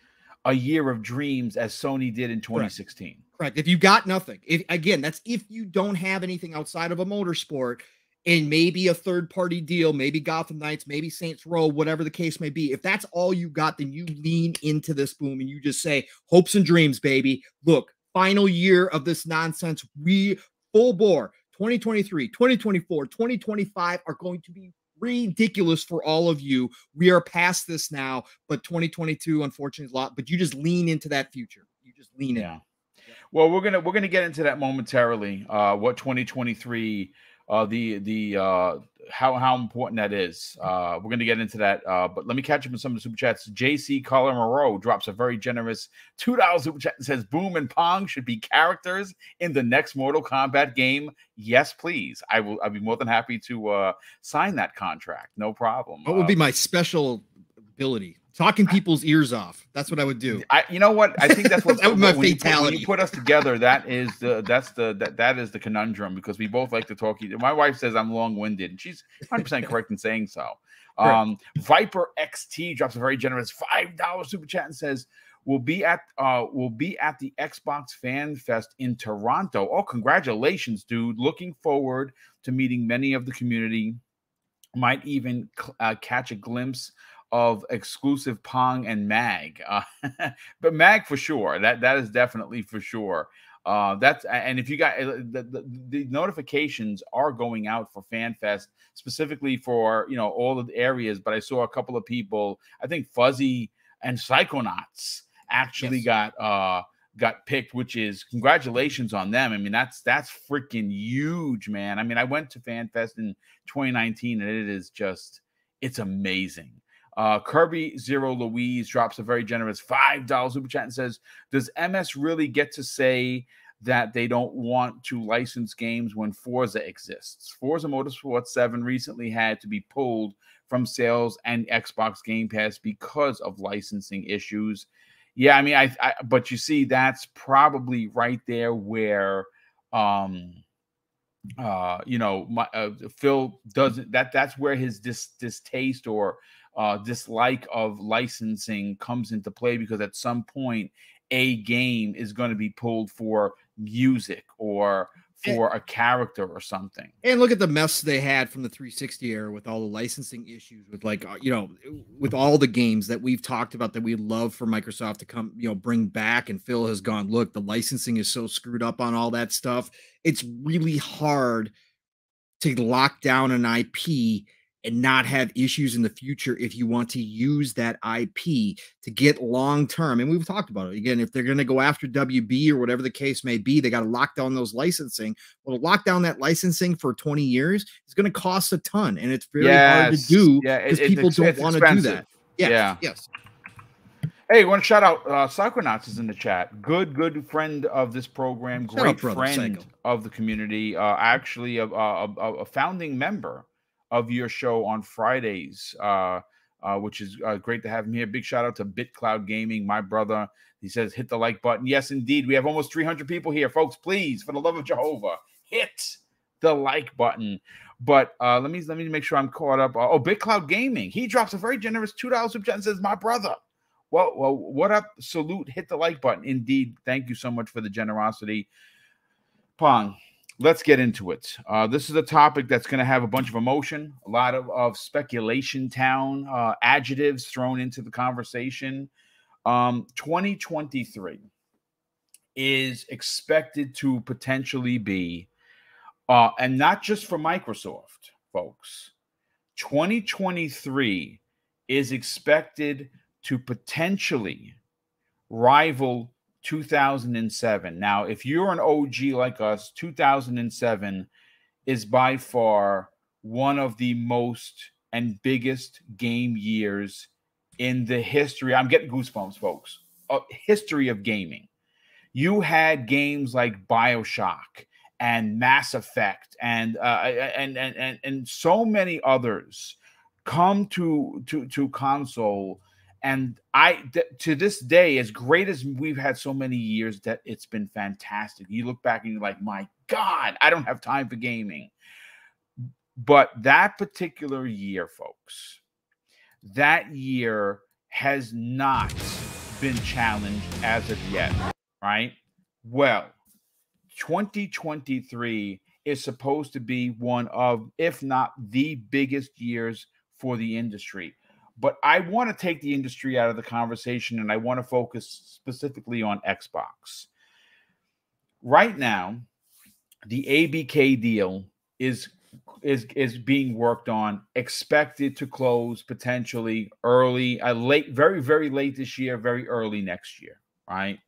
a year of dreams as Sony did in 2016. Correct. If you got nothing, that's if you don't have anything outside of a Motorsport and maybe a third-party deal, maybe Gotham Knights, maybe Saints Row, whatever the case may be. If that's all you got, then you lean into this, Boom, and you just say, hopes and dreams, baby. Look, final year of this nonsense. We full bore 2023, 2024, 2025 are going to be ridiculous for all of you. We are past this now, but 2022, unfortunately, is a lot. But you just lean into that future. You just lean in. Yeah. Well, we're gonna get into that momentarily. What 2023, how important that is. We're gonna get into that. But let me catch up on some of the super chats. JC Collar Moreau drops a very generous $2 super chat and says, "Boom and Pong should be characters in the next Mortal Kombat game. Yes, please. I'd be more than happy to sign that contract. No problem. What would be my special ability? Talking people's ears off. That's what I would do. You know what? I think that's what that would be my when fatality. You put us together, that is the conundrum, because we both like to talk. My wife says I'm long-winded, and she's 100% correct in saying so. Viper XT drops a very generous $5 super chat and says, We'll be at the Xbox Fan Fest in Toronto. Oh, congratulations, dude. Looking forward to meeting many of the community. Might even catch a glimpse of exclusive Pong and Mag, but Mag for sure. That is definitely for sure. And if you got the notifications are going out for FanFest specifically for all of the areas, but I saw a couple of people. I think Fuzzy and Psychonauts actually got picked, which is congratulations on them. I mean, that's freaking huge, man. I mean, I went to FanFest in 2019 and it's amazing. Kirby Zero Louise drops a very generous $5 super chat and says, does MS really get to say that they don't want to license games when Forza exists? Forza Motorsport 7 recently had to be pulled from sales and Xbox Game Pass because of licensing issues. Yeah, I mean, but you see, that's probably right there where Phil doesn't. That's where his distaste or dislike of licensing comes into play, because at some point a game is going to be pulled for music or for a character or something. And look at the mess they had from the 360 era with all the licensing issues with with all the games that we've talked about that we love for Microsoft to come, bring back. And Phil has gone, look, the licensing is so screwed up on all that stuff. It's really hard to lock down an IP and not have issues in the future if you want to use that IP to get long-term. And we've talked about it. Again, if they're going to go after WB or whatever the case may be, they got to lock down those licensing. Well, to lock down that licensing for 20 years is going to cost a ton, and it's very hard to do because people don't want to do that. Yes. Hey, want to shout out Psychonauts is in the chat. Good friend of this program, great friend of the community. Actually, a founding member of your show on Fridays, which is great to have him here. Big shout out to BitCloud Gaming, my brother. He says, hit the like button. Yes, indeed. We have almost 300 people here, folks. Please, for the love of Jehovah, hit the like button. But let me make sure I'm caught up. BitCloud Gaming, he drops a very generous $2 super chat and says, my brother. Well, what up? Salute, hit the like button. Indeed. Thank you so much for the generosity. Pong, let's get into it. This is a topic that's going to have a bunch of emotion, a lot of speculation town, adjectives thrown into the conversation. 2023 is expected to potentially be, and not just for Microsoft, folks, 2023 is expected to potentially rival 2007. Now, if you're an OG like us, 2007 is by far one of the most and biggest game years in the history. I'm getting goosebumps, folks. History of gaming. You had games like BioShock and Mass Effect and so many others come to console. And to this day, as great as we've had so many years, that it's been fantastic. You look back and you're like, my God, I don't have time for gaming. But that particular year, folks, that year has not been challenged as of yet, right? Well, 2023 is supposed to be one of, if not the biggest years for the industry. But I want to take the industry out of the conversation, and I want to focus specifically on Xbox. right now, the ABK deal is being worked on, expected to close potentially early, late, very, very late this year, very early next year, right?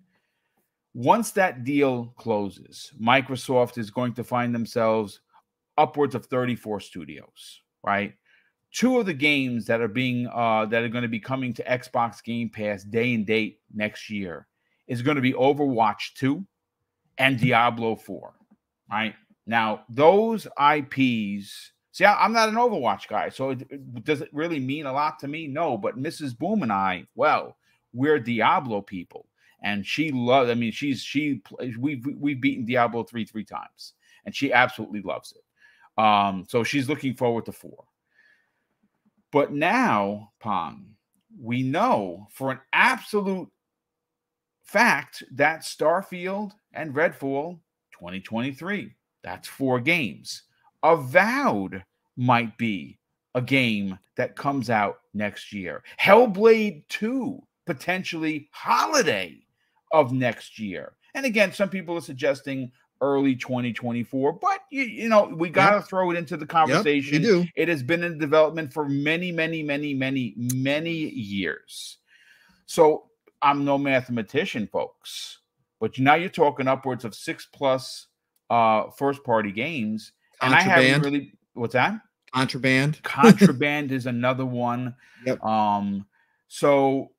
Once that deal closes, Microsoft is going to find themselves upwards of 34 studios, right? Two of the games that are being that are going to be coming to Xbox Game Pass day and date next year is going to be Overwatch 2 and Diablo 4, right? Now, those IPs, see, I'm not an Overwatch guy, so does it really mean a lot to me? No, but Mrs. Boom and I, well, we're Diablo people, and she loves. I mean, we've beaten Diablo 3 times, and she absolutely loves it. So she's looking forward to 4. But now, Pong, we know for an absolute fact that Starfield and Redfall 2023, that's 4 games. Avowed might be a game that comes out next year. Hellblade 2, potentially holiday of next year. And again, some people are suggesting early 2024, but you know, we got to throw it into the conversation. Yep, it has been in development for many years. So I'm no mathematician, folks, but now you're talking upwards of 6+ first-party games. And I haven't really, what's that? Contraband. Contraband is another one. Yep. So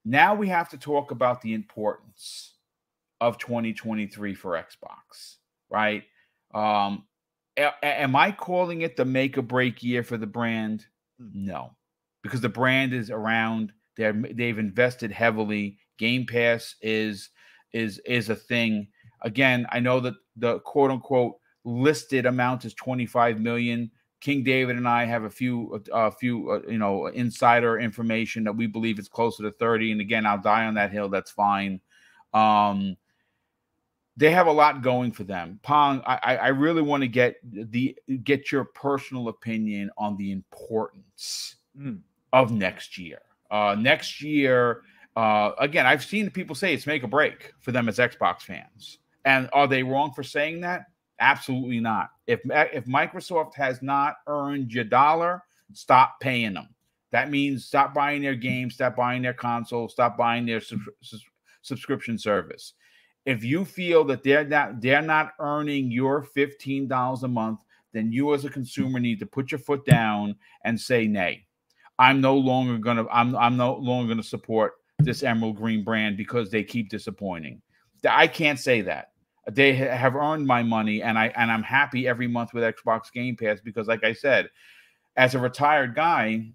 now we have to talk about the importance of 2023 for Xbox, right? Am I calling it the make or break year for the brand? No, because the brand is around. They've invested heavily. Game Pass is a thing. Again, I know that the quote unquote listed amount is 25 million. King David and I have a few insider information that we believe it's closer to 30. And again, I'll die on that hill. That's fine. They have a lot going for them. Pong, I really want to get your personal opinion on the importance of next year. Next year, again, I've seen people say it's make or break for them as Xbox fans. And are they wrong for saying that? Absolutely not. If Microsoft has not earned your dollar, stop paying them. That means stop buying their games, stop buying their console, stop buying their subscription service. If you feel that they're not earning your $15 a month, then you as a consumer need to put your foot down and say nay. I'm no longer gonna support this Emerald Green brand because they keep disappointing. I can't say that. They have earned my money, and I'm happy every month with Xbox Game Pass because, like I said, as a retired guy,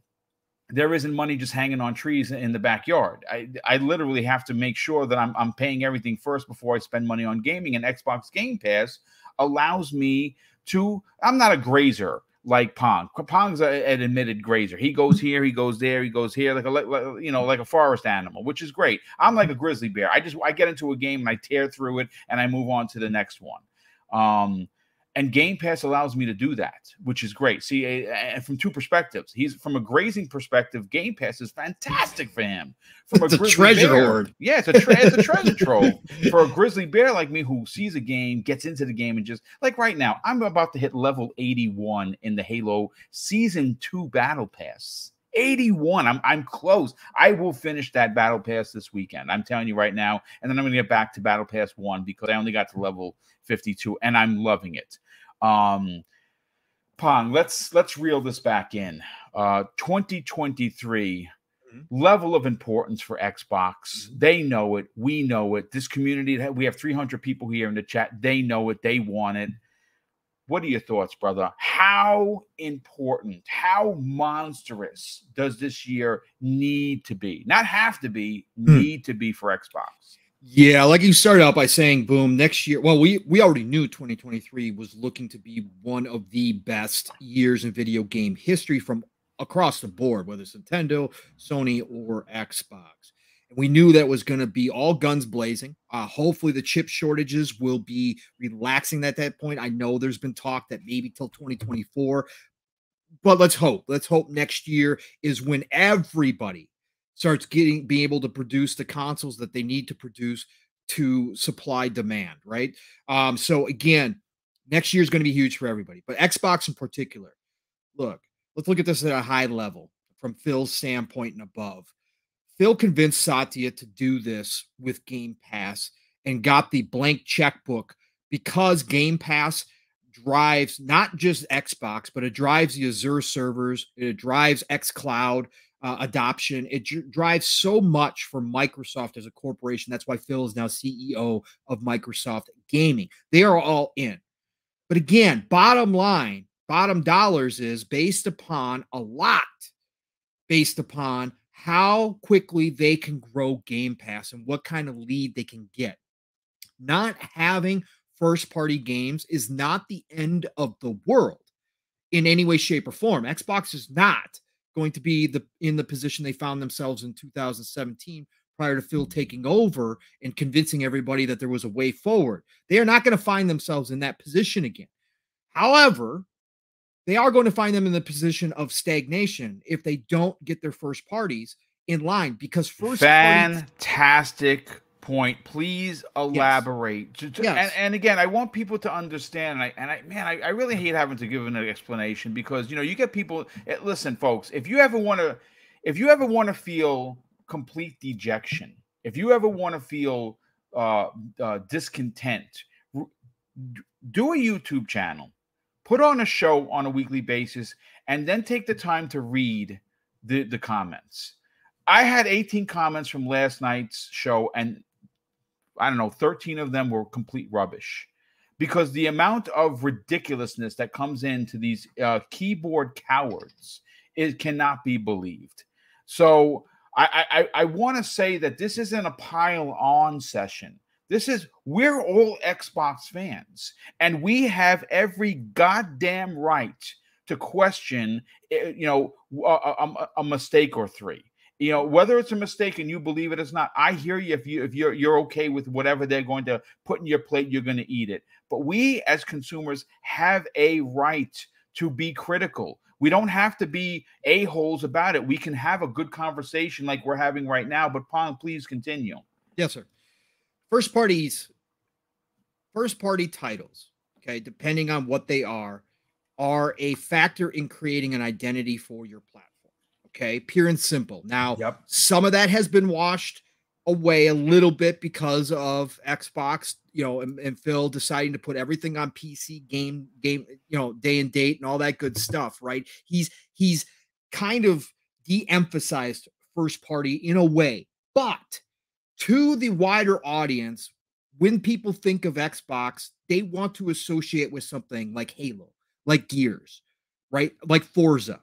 there isn't money just hanging on trees in the backyard. I literally have to make sure that I'm paying everything first before I spend money on gaming. And Xbox Game Pass allows me to. I'm not a grazer like Pong. Pong's an admitted grazer. He goes here, he goes there, he goes here, like a forest animal, which is great. I'm like a grizzly bear. I get into a game and I tear through it and I move on to the next one. And Game Pass allows me to do that, which is great. See, and from two perspectives, he's from a grazing perspective. Game Pass is fantastic for him. From a treasure hoard. Yeah, it's a treasure trove for a grizzly bear like me who sees a game, gets into the game, and just like right now, I'm about to hit level 81 in the Halo Season 2 Battle Pass. 81. I'm close. I will finish that Battle Pass this weekend. I'm telling you right now, and then I'm going to get back to Battle Pass 1 because I only got to level 52, and I'm loving it. Pong, let's reel this back in. 2023 level of importance for Xbox. They know it. We know it. This community, we have 300 people here in the chat. They know it. They want it. What are your thoughts, brother? How important, how monstrous does this year need to be? Not have to be, need to be for Xbox. Yeah, like you started out by saying, Boom, next year, well, we already knew 2023 was looking to be one of the best years in video game history from across the board, whether it's Nintendo, Sony, or Xbox. And we knew that was going to be all guns blazing. Hopefully the chip shortages will be relaxing at that point. I know there's been talk that maybe till 2024, but let's hope. Let's hope next year is when everybody starts being able to produce the consoles that they need to produce to supply demand, right? So again, next year is going to be huge for everybody, but Xbox in particular. Look, let's look at this at a high level from Phil's standpoint and above. Phil convinced Satya to do this with Game Pass and got the blank checkbook because Game Pass drives not just Xbox, but it drives the Azure servers, it drives xCloud adoption. It drives so much for Microsoft as a corporation. That's why Phil is now CEO of Microsoft Gaming. They are all in. But again, bottom line, bottom dollars is based upon a lot, based upon how quickly they can grow Game Pass and what kind of lead they can get. Not having first-party games is not the end of the world in any way, shape, or form. Xbox is not going to be in the position they found themselves in 2017 prior to Phil taking over and convincing everybody that there was a way forward. They are not going to find themselves in that position again. However, they are going to find them in the position of stagnation if they don't get their first parties in line, because fantastic point. Please elaborate. Yes. And again, I want people to understand. I really hate having to give an explanation, because you get people. Listen, folks, if you ever want to feel complete dejection, if you ever want to feel discontent, do a YouTube channel. Put on a show on a weekly basis, and then take the time to read the comments. I had 18 comments from last night's show, and I don't know, 13 of them were complete rubbish, because the amount of ridiculousness that comes into these keyboard cowards, it cannot be believed. So I want to say that this isn't a pile-on session. We're all Xbox fans, and we have every goddamn right to question, a mistake or three. Whether it's a mistake and you believe it or not, I hear you. If you're okay with whatever they're going to put in your plate, you're going to eat it. But we as consumers have a right to be critical. We don't have to be a-holes about it. We can have a good conversation like we're having right now. But Pong, please continue. Yes, sir. First party titles, okay, depending on what they are a factor in creating an identity for your platform, okay, pure and simple. Now, Some of that has been washed away a little bit because of Xbox, and Phil deciding to put everything on PC, game, day and date and all that good stuff, right? He's kind of de-emphasized first party in a way, but to the wider audience, when people think of Xbox, they want to associate with something like Halo, like Gears, right? Like Forza.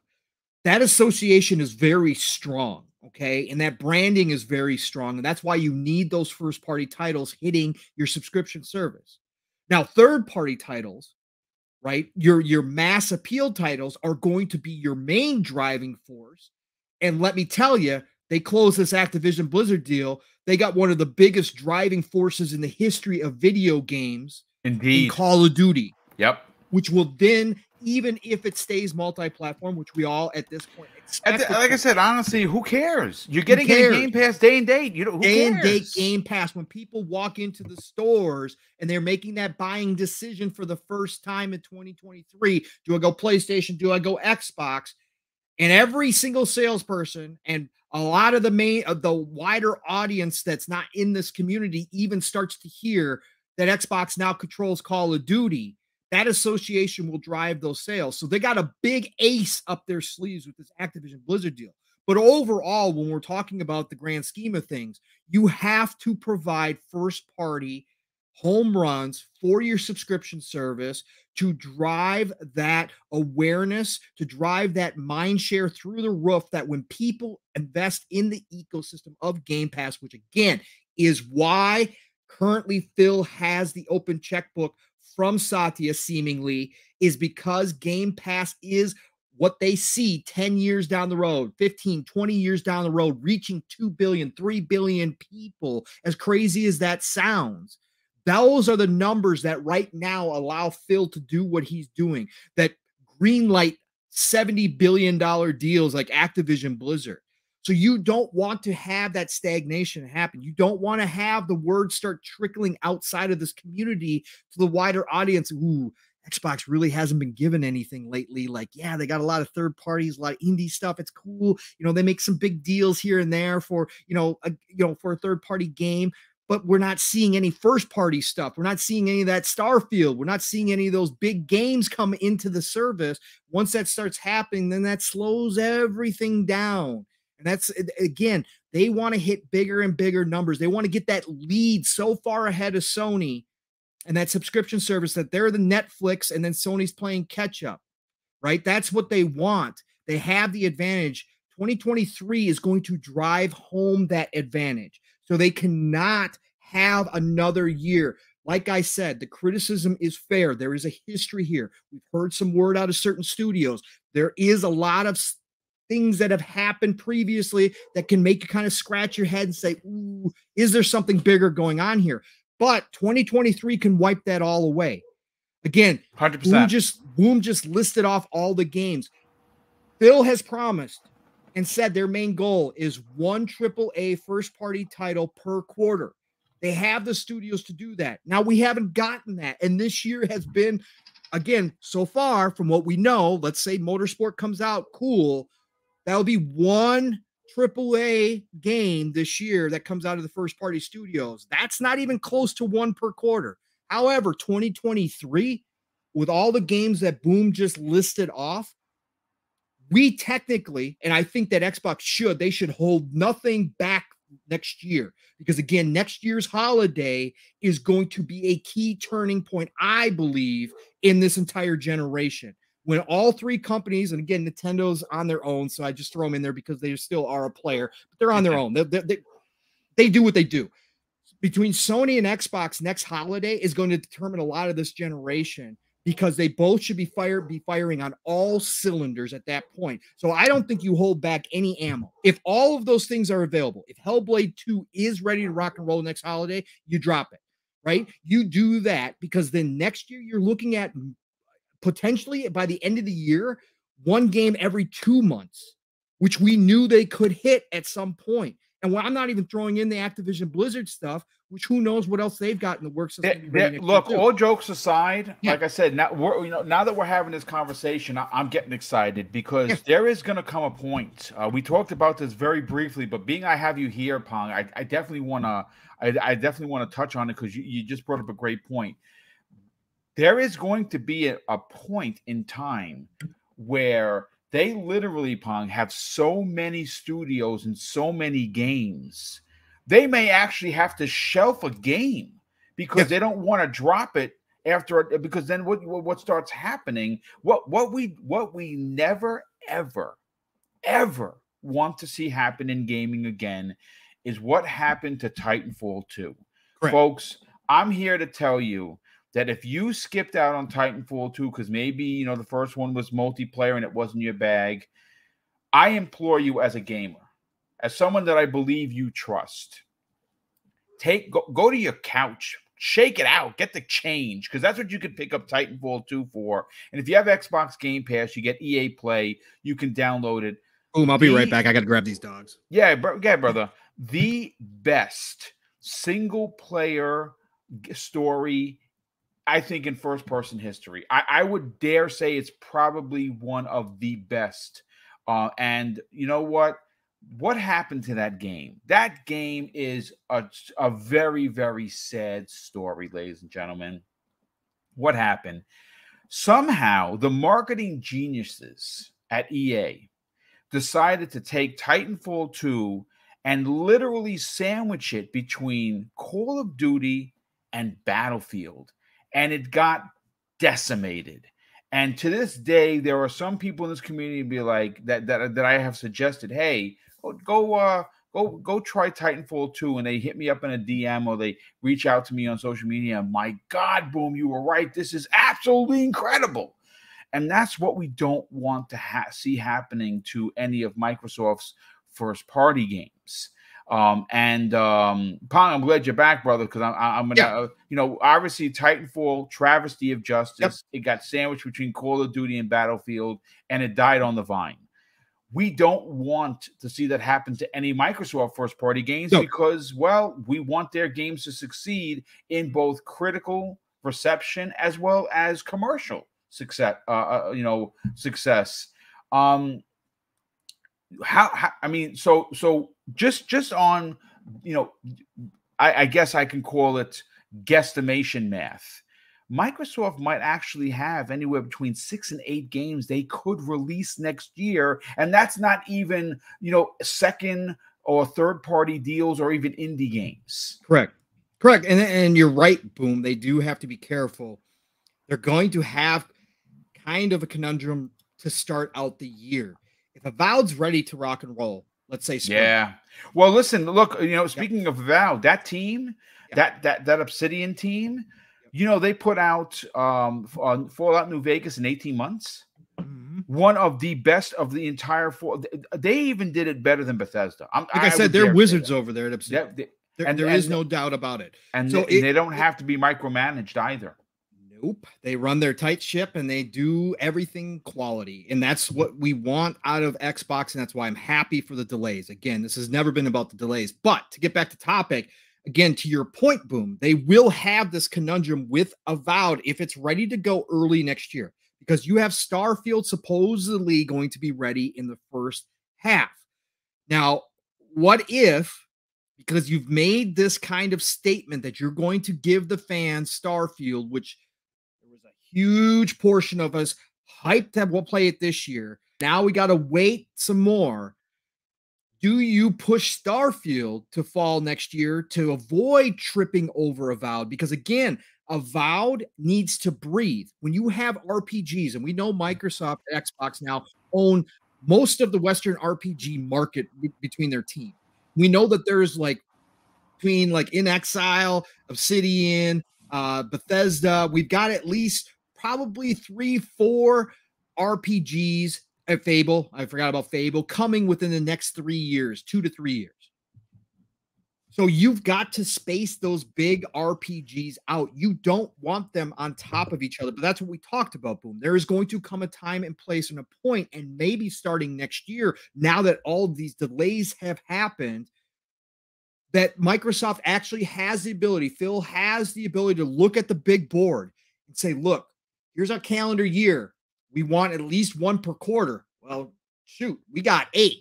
That association is very strong, okay? And that branding is very strong. And that's why you need those first-party titles hitting your subscription service. Now, third-party titles, right? Your mass appeal titles are going to be your main driving force. And let me tell you, they closed this Activision Blizzard deal. They got one of the biggest driving forces in the history of video games. Indeed. In Call of Duty. Yep. Which will then, even if it stays multi-platform, which we all at this point expect. Like I said, honestly, who cares? You're getting a Game Pass day and date. Who day cares? And date Game Pass. When people walk into the stores and they're making that buying decision for the first time in 2023, do I go PlayStation? Do I go Xbox? And every single salesperson and a lot of the wider audience that's not in this community even starts to hear that Xbox now controls Call of Duty. That association will drive those sales. So they got a big ace up their sleeves with this Activision Blizzard deal. But overall, when we're talking about the grand scheme of things, you have to provide first-party home runs for your subscription service to drive that awareness, to drive that mind share through the roof, that when people invest in the ecosystem of Game Pass, which again is why currently Phil has the open checkbook from Satya seemingly, is because Game Pass is what they see 10 years down the road, 15, 20 years down the road, reaching 2 billion, 3 billion people, as crazy as that sounds. Those are the numbers that right now allow Phil to do what he's doing, that greenlight $70 billion deals like Activision Blizzard. So you don't want to have that stagnation happen. You don't want to have the word start trickling outside of this community to the wider audience. Ooh, Xbox really hasn't been given anything lately. Like, yeah, they got a lot of third parties, a lot of indie stuff. It's cool. You know, they make some big deals here and there for, for a third party game, but we're not seeing any first party stuff. We're not seeing any of that Starfield. We're not seeing any of those big games come into the service. Once that starts happening, then that slows everything down. And that's, again, they want to hit bigger and bigger numbers. They want to get that lead so far ahead of Sony and that subscription service that they're the Netflix and then Sony's playing catch up, right? That's what they want. They have the advantage. 2023 is going to drive home that advantage. So they cannot have another year. Like I said, the criticism is fair. There is a history here. We've heard some word out of certain studios. There is a lot of things that have happened previously that can make you kind of scratch your head and say, ooh, is there something bigger going on here? But 2023 can wipe that all away. Again, 100%. Boom just listed off all the games. Phil has promised and said their main goal is one AAA first-party title per quarter. They have the studios to do that. Now, we haven't gotten that, and this year has been, again, so far from what we know, let's say Motorsport comes out, cool. That'll be one AAA game this year that comes out of the first-party studios. That's not even close to one per quarter. However, 2023, with all the games that Boom just listed off, we technically, and I think that Xbox they should hold nothing back next year. Because again, next year's holiday is going to be a key turning point, I believe, in this entire generation. When all three companies, and again, Nintendo's on their own, so I just throw them in there because they still are a player, but they're on their own. They do what they do. Between Sony and Xbox, next holiday is going to determine a lot of this generation because they both should be firing on all cylinders at that point. So I don't think you hold back any ammo. If all of those things are available, if Hellblade 2 is ready to rock and roll next holiday, you drop it, right? You do that because then next year you're looking at potentially by the end of the year, one game every 2 months, which we knew they could hit at some point. And I'm not even throwing in the Activision Blizzard stuff, which who knows what else they've got in the works. Look, all jokes aside, like I said, now now that we're having this conversation, I'm getting excited because there is going to come a point. We talked about this very briefly, but being I have you here, Pong, I definitely want to. I definitely want to touch on it because you just brought up a great point. There is going to be a point in time where they literally, Pong, have so many studios and so many games. They may actually have to shelf a game because they don't want to drop it after. Because then what starts happening? What we never ever want to see happen in gaming again is what happened to Titanfall 2. Correct. Folks, I'm here to tell you that if you skipped out on Titanfall 2 because maybe the first one was multiplayer and it wasn't your bag, I implore you as a gamer, as someone that I believe you trust, go to your couch, shake it out, get the change, because that's what you could pick up Titanfall 2 for. And if you have Xbox Game Pass, you get EA Play, you can download it. Boom, I'll be right back. I got to grab these dogs. Yeah, brother. The best single-player story, I think, in first-person history. I would dare say it's probably one of the best. And you know what? What happened to that game? That game is a very, very sad story, ladies and gentlemen. What happened? Somehow, the marketing geniuses at EA decided to take Titanfall 2 and literally sandwich it between Call of Duty and Battlefield. And it got decimated. And to this day, there are some people in this community be like that I have suggested, hey, go try Titanfall 2, and they hit me up in a DM or they reach out to me on social media. My God, Boom, you were right. This is absolutely incredible. And that's what we don't want to see happening to any of Microsoft's first-party games. Pong, I'm glad you're back, brother, because I'm gonna, obviously Titanfall, travesty of justice. It got sandwiched between Call of Duty and Battlefield, and it died on the vine. we don't want to see that happen to any Microsoft first-party games because, well, we want their games to succeed in both critical reception as well as commercial success. Success. How I mean, so just on, I guess I can call it guesstimation math. Microsoft might actually have anywhere between 6 and 8 games they could release next year, and that's not even, second or third party deals or even indie games. Correct. And you're right, Boom. They do have to be careful. They're going to have kind of a conundrum to start out the year. If Avowed's ready to rock and roll, let's say spring. Yeah. Well, listen, look, speaking of Avowed, that team, that Obsidian team, they put out on Fallout New Vegas in 18 months. Mm-hmm. One of the best of the entire they even did it better than Bethesda. I said, they're wizards over there at Obsidian. There is no doubt about it. And so they don't have to be micromanaged either. Nope. They run their tight ship and they do everything quality. And that's what we want out of Xbox. And that's why I'm happy for the delays. Again, this has never been about the delays. But to get back to topic, again, to your point, Boom, they will have this conundrum with Avowed if it's ready to go early next year, because you have Starfield supposedly going to be ready in the first half. Now, what if, because you've made this kind of statement that you're going to give the fans Starfield, which there was a huge portion of us hyped that we'll play it this year. Now we got to wait some more. Do you push Starfield to fall next year to avoid tripping over Avowed? Because again, Avowed needs to breathe. When you have RPGs, and we know Microsoft and Xbox now own most of the Western RPG market between their team. We know that there's between In Exile, Obsidian, Bethesda, we've got at least probably 3-4 RPGs at Fable. I forgot about Fable coming within the next 3 years, 2 to 3 years. So you've got to space those big RPGs out. You don't want them on top of each other, but that's what we talked about, Boom. There is going to come a time and place and a point, and maybe starting next year, now that all of these delays have happened, that Microsoft actually has the ability, Phil has the ability to look at the big board and say, look, here's our calendar year. We want at least 1 per quarter. Well, shoot, we got 8.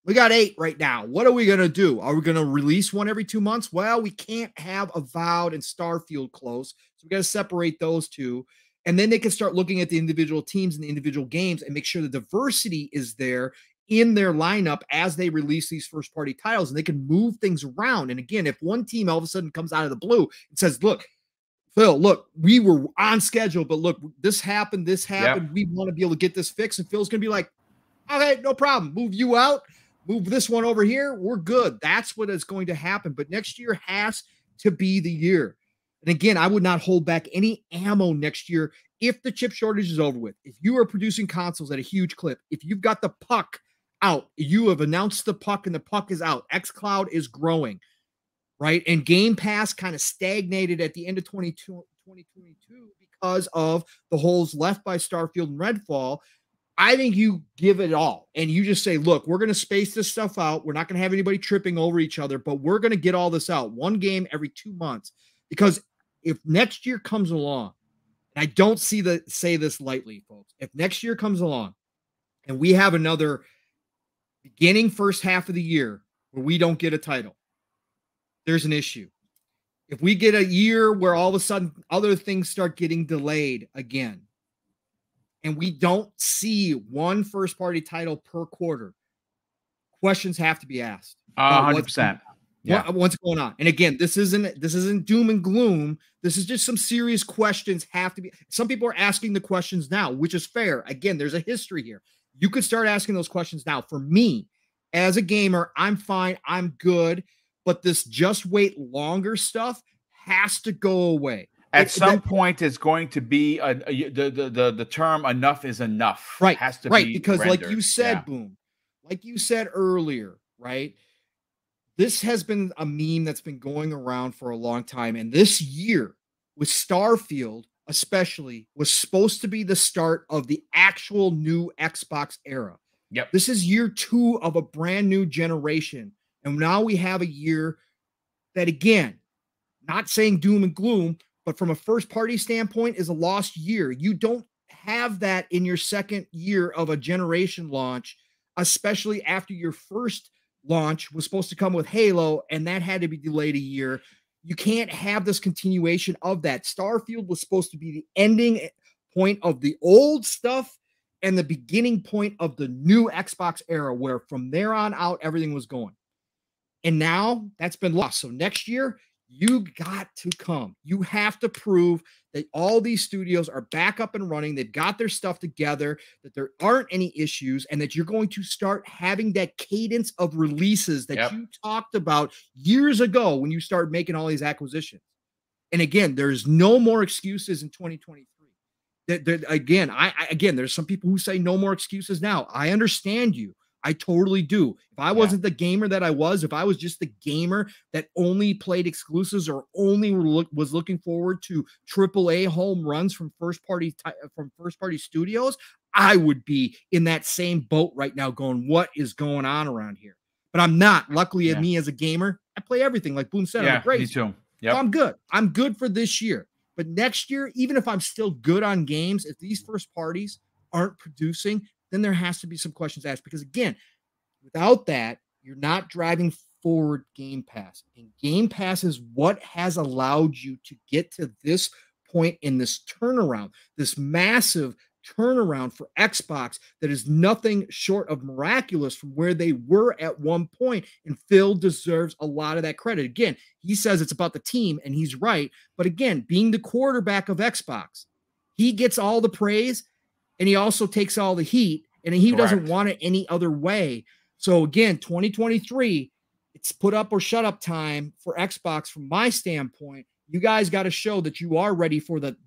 We got 8 right now. What are we going to do? Are we going to release one every 2 months? Well, we can't have Avowed and Starfield close. So we got to separate those two. And then they can start looking at the individual teams and the individual games and make sure the diversity is there in their lineup as they release these first-party titles. And they can move things around. And again, if one team all of a sudden comes out of the blue and says, look, Phil, look, we were on schedule, but look, this happened. Yep. We want to be able to get this fixed. And Phil's going to be like, okay, no problem. Move you out. Move this one over here. We're good. That's what is going to happen. But next year has to be the year. And again, I would not hold back any ammo next year if the chip shortage is over with. If you are producing consoles at a huge clip, if you've got the puck out, you have announced the puck and the puck is out. xCloud is growing, right? And Game Pass kind of stagnated at the end of 2022 because of the holes left by Starfield and Redfall. I think you give it all and you just say, look, we're going to space this stuff out. We're not going to have anybody tripping over each other, but we're going to get all this out 1 game every 2 months. Because if next year comes along, and I don't say this lightly, folks, if next year comes along and we have another beginning first half of the year where we don't get a title, there's an issue. If we get a year where all of a sudden other things start getting delayed again, and we don't see 1 first-party title per quarter, questions have to be asked. 100%. What's going on? And again, this isn't doom and gloom. This is just some serious questions have to be. Some people are asking the questions now, which is fair. Again, there's a history here. You could start asking those questions now. For me, as a gamer, I'm fine. I'm good. But this just wait longer stuff has to go away. At some point, it's going to be the term "enough is enough." Right, has to right, be because rendered. like you said, Boom, like you said earlier, right? This has been a meme that's been going around for a long time, and this year with Starfield, especially, was supposed to be the start of the actual new Xbox era. Yep. This is year 2 of a brand new generation. And now we have a year that, again, not saying doom and gloom, but from a first party standpoint is a lost year. You don't have that in your second year of a generation launch, especially after your first launch was supposed to come with Halo and that had to be delayed a year. You can't have this continuation of that. Starfield was supposed to be the ending point of the old stuff and the beginning point of the new Xbox era, where from there on out, everything was going. And now that's been lost. So next year, you got to come. You have to prove that all these studios are back up and running. They've got their stuff together, that there aren't any issues, and that you're going to start having that cadence of releases that you talked about years ago when you started making all these acquisitions. And again, there's no more excuses in 2023. Again, there's some people who say no more excuses now. I understand you. I totally do. If I wasn't the gamer that I was, if I was just the gamer that only played exclusives or only was looking forward to AAA home runs from first party studios, I would be in that same boat right now going, what is going on around here? But I'm not. Luckily, me as a gamer, I play everything like Boom said. I'm crazy. Me too. Yep. So I'm good. I'm good for this year. But next year, even if I'm still good on games, if these first parties aren't producing, then there has to be some questions asked. Because again, without that, you're not driving forward Game Pass. And Game Pass is what has allowed you to get to this point in this turnaround, this massive turnaround for Xbox that is nothing short of miraculous from where they were at one point. And Phil deserves a lot of that credit. Again, he says it's about the team, and he's right. But again, being the quarterback of Xbox, he gets all the praise, and he also takes all the heat, and he doesn't want it any other way. So again, 2023, it's put up or shut up time for Xbox from my standpoint. You guys got to show that you are ready for the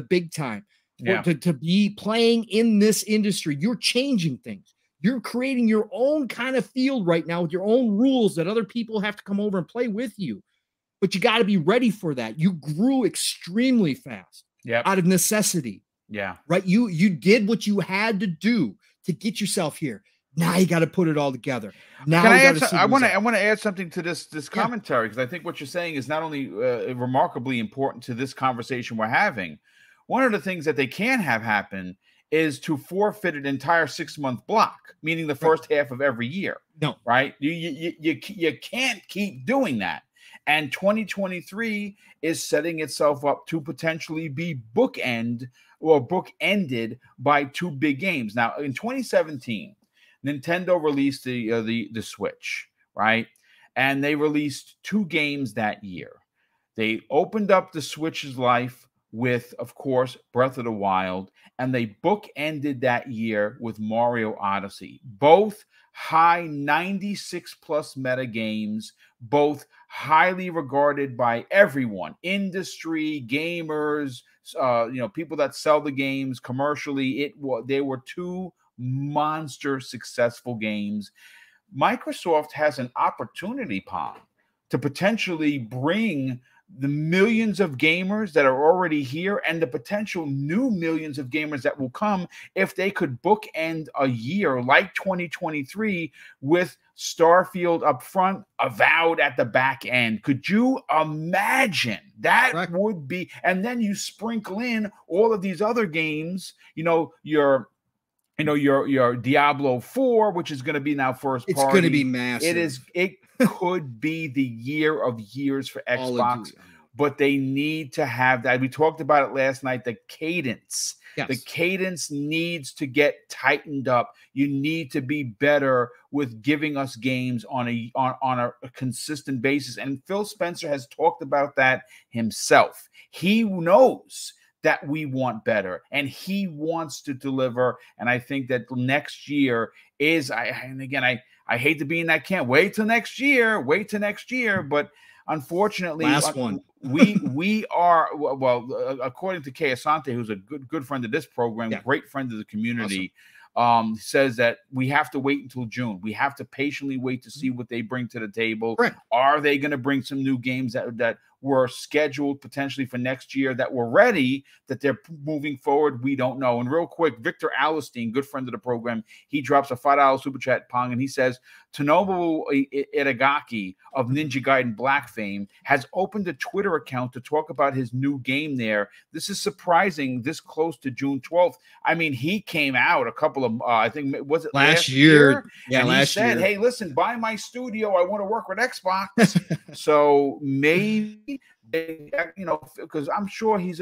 big time. To be playing in this industry. You're changing things. You're creating your own kind of field right now with your own rules that other people have to come over and play with you. But you got to be ready for that. You grew extremely fast out of necessity. Yeah. Right. You did what you had to do to get yourself here. Now you got to put it all together. Now I want to add something to this commentary, because I think what you're saying is not only remarkably important to this conversation we're having. One of the things that they can have happen is to forfeit an entire 6-month block, meaning the first half of every year. No, right? You can't keep doing that. And 2023 is setting itself up to potentially be bookended by 2 big games. Now, in 2017, Nintendo released the Switch, right? And they released 2 games that year. They opened up the Switch's life with, of course, Breath of the Wild, and they bookended that year with Mario Odyssey. Both high 96 plus meta games, both highly regarded by everyone, industry, gamers, people that sell the games commercially. They were 2 monster successful games. Microsoft has an opportunity, Pong, to potentially bring the millions of gamers that are already here and the potential new millions of gamers that will come if they could bookend a year like 2023 with Starfield up front, Avowed at the back end. Could you imagine? That would be, and then you sprinkle in all of these other games, your Diablo 4, which is going to be now first party. It's going to be massive. It could be the year of years for Xbox, but they need to have that. We talked about it last night, the cadence. Yes. The cadence needs to get tightened up. You need to be better with giving us games on a consistent basis. And Phil Spencer has talked about that himself. He knows that we want better, and he wants to deliver. And I think that next year is, I hate to be in that camp. Wait till next year. But unfortunately, we are, according to Kay Asante, who's a good friend of this program, great friend of the community, says that we have to wait until June. We have to patiently wait to see what they bring to the table. Right. Are they going to bring some new games that were scheduled potentially for next year that were ready, that they're moving forward, we don't know. And real quick, Victor Allenstein, good friend of the program, he drops a $5 super chat, Pong, and he says, Tonobu Itagaki of Ninja Gaiden Black fame has opened a Twitter account to talk about his new game there. This is surprising this close to June 12th. I mean, he came out a couple of, I think, was it last year? Yeah, and last he said, year. hey, listen, buy my studio. I want to work with Xbox. So maybe, because I'm sure he's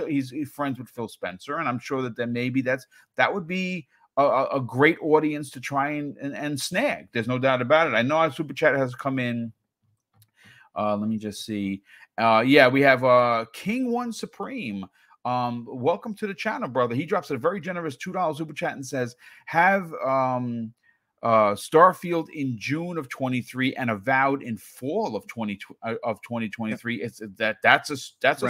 friends with Phil Spencer, and I'm sure that maybe that would be a great audience to try and snag. There's no doubt about it. I know our super chat has come in. Let me just see. Yeah, we have King One Supreme. Welcome to the channel, brother. He drops a very generous $2 super chat and says, have Starfield in June of 23 and Avowed in fall of 2023. It's that's a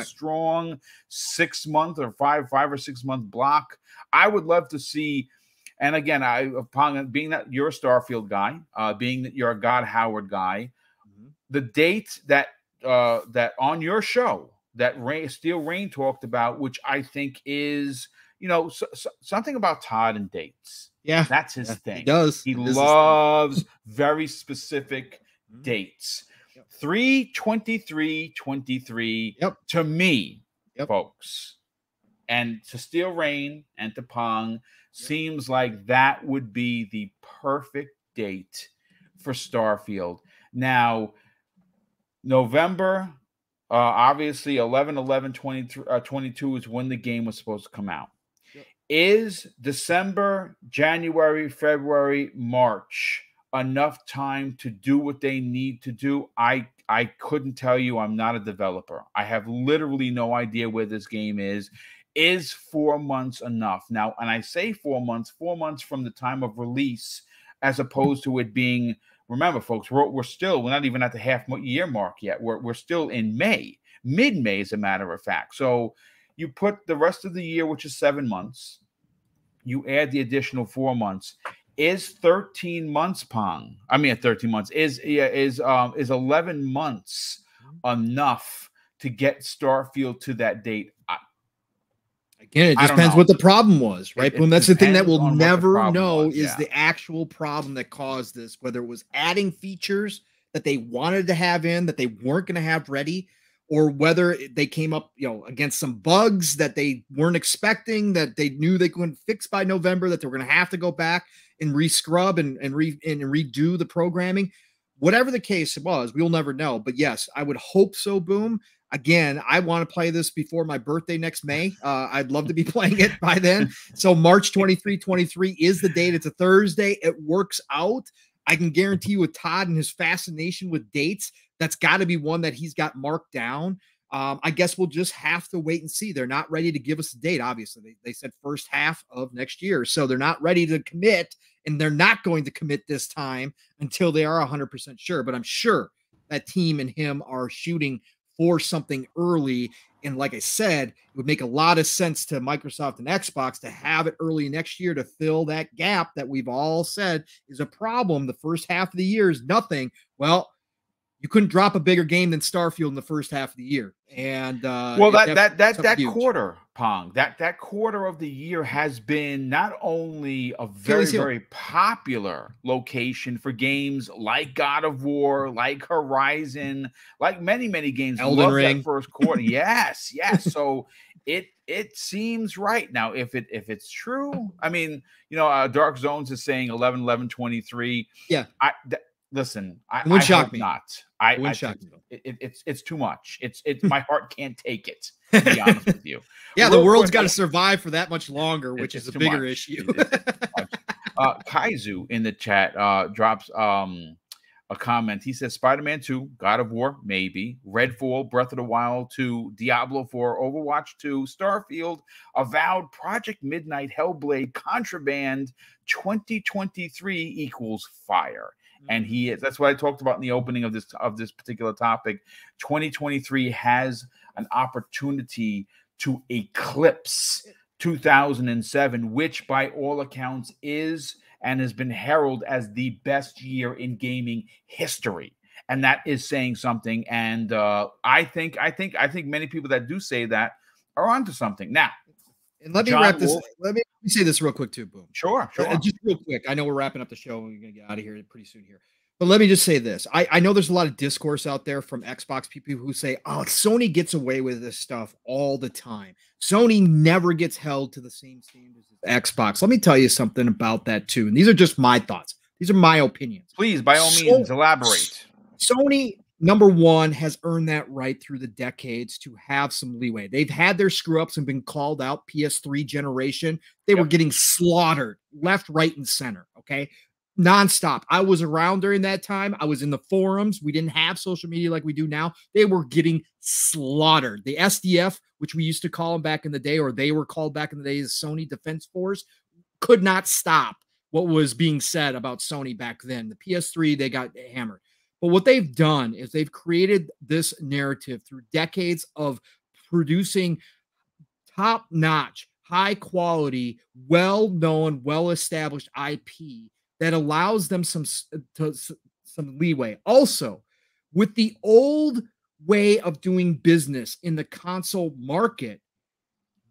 strong 6 month or five or 6 month block. I would love to see. And again, being that you're a Starfield guy, being that you're a God Howard guy, the date that on your show that Steel Rain talked about, which I think is, something about Todd and dates. Yeah, that's his thing. He does. He loves very specific dates. 3/23/23. Yep. To me, folks, and to Steel Rain and to Pong, seems like that would be the perfect date for Starfield. Now, November, obviously 11/11/22 is when the game was supposed to come out. Is December, January, February, March enough time to do what they need to do? I couldn't tell you. I'm not a developer. I have literally no idea where this game is. Is 4 months enough? Now, and I say 4 months from the time of release, as opposed to it being, remember, folks, we're not even at the half year mark yet. We're still in May, mid-May, as a matter of fact. So you put the rest of the year, which is 7 months, you add the additional 4 months. Is 13 months, Pong? I mean, 13 months is 11 months enough to get Starfield to that date? Again, it just depends what the problem was, right? Boom. That's the thing that we'll never know is the actual problem that caused this, whether it was adding features that they wanted to have in that they weren't going to have ready, or whether they came up, against some bugs that they weren't expecting, that they knew they couldn't fix by November, that they were going to have to go back and re-scrub and redo the programming. Whatever the case was, we'll never know. But yes, I would hope so, Boom. Again, I want to play this before my birthday next May. I'd love to be playing it by then. So March 23 is the date. It's a Thursday. It works out. I can guarantee you with Todd and his fascination with dates, that's got to be one that he's got marked down. I guess we'll just have to wait and see. They're not ready to give us a date, obviously. They said first half of next year. So they're not ready to commit, and they're not going to commit this time until they are 100% sure. But I'm sure that team and him are shooting for something early. And like I said, it would make a lot of sense to Microsoft and Xbox to have it early next year to fill that gap that we've all said is a problem. The first half of the year is nothing. Well, you couldn't drop a bigger game than Starfield in the first half of the year. And that quarter, Pong, that quarter of the year has been not only a very popular location for games like God of War, like Horizon, like many games. Elden Ring. That first quarter. yes. So it seems right. Now, if it's true, I mean, Dark Zones is saying 11/11/23. Yeah. Listen, I hope me. Not. It's too much. It's my heart can't take it, to be honest with you. Yeah, the world's got to survive for that much longer, which is a bigger issue. Kaizu in the chat drops a comment. He says Spider-Man 2, God of War, maybe, Redfall, Breath of the Wild 2, Diablo 4, Overwatch 2, Starfield, Avowed, Project Midnight, Hellblade, Contraband, 2023 equals fire. And that's what I talked about in the opening of this particular topic. 2023 has an opportunity to eclipse 2007, which by all accounts is and has been heralded as the best year in gaming history. and that is saying something. And I think many people that do say that are onto something. Now, and let me wrap this. Let me say this real quick too, Boom. Sure. Just real quick. I know we're wrapping up the show and we're gonna get out of here pretty soon here. But let me just say this. I know there's a lot of discourse out there from Xbox people who say, oh, Sony gets away with this stuff all the time. Sony never gets held to the same standards as Xbox. Let me tell you something about that too. And these are just my thoughts. These are my opinions. Please, by all means, elaborate. Sony, number one, has earned that right through the decades to have some leeway. They've had their screw-ups and been called out. PS3 generation, they were getting slaughtered left, right, and center, okay? Nonstop. I was around during that time. I was in the forums. We didn't have social media like we do now. They were getting slaughtered. The SDF, which we used to call them back in the day, or they were called back in the day as Sony Defense Force, could not stop what was being said about Sony back then. The PS3, they got hammered. But what they've done is they've created this narrative through decades of producing top-notch, high-quality, well-known, well-established IP that allows them some leeway. Also, with the old way of doing business in the console market,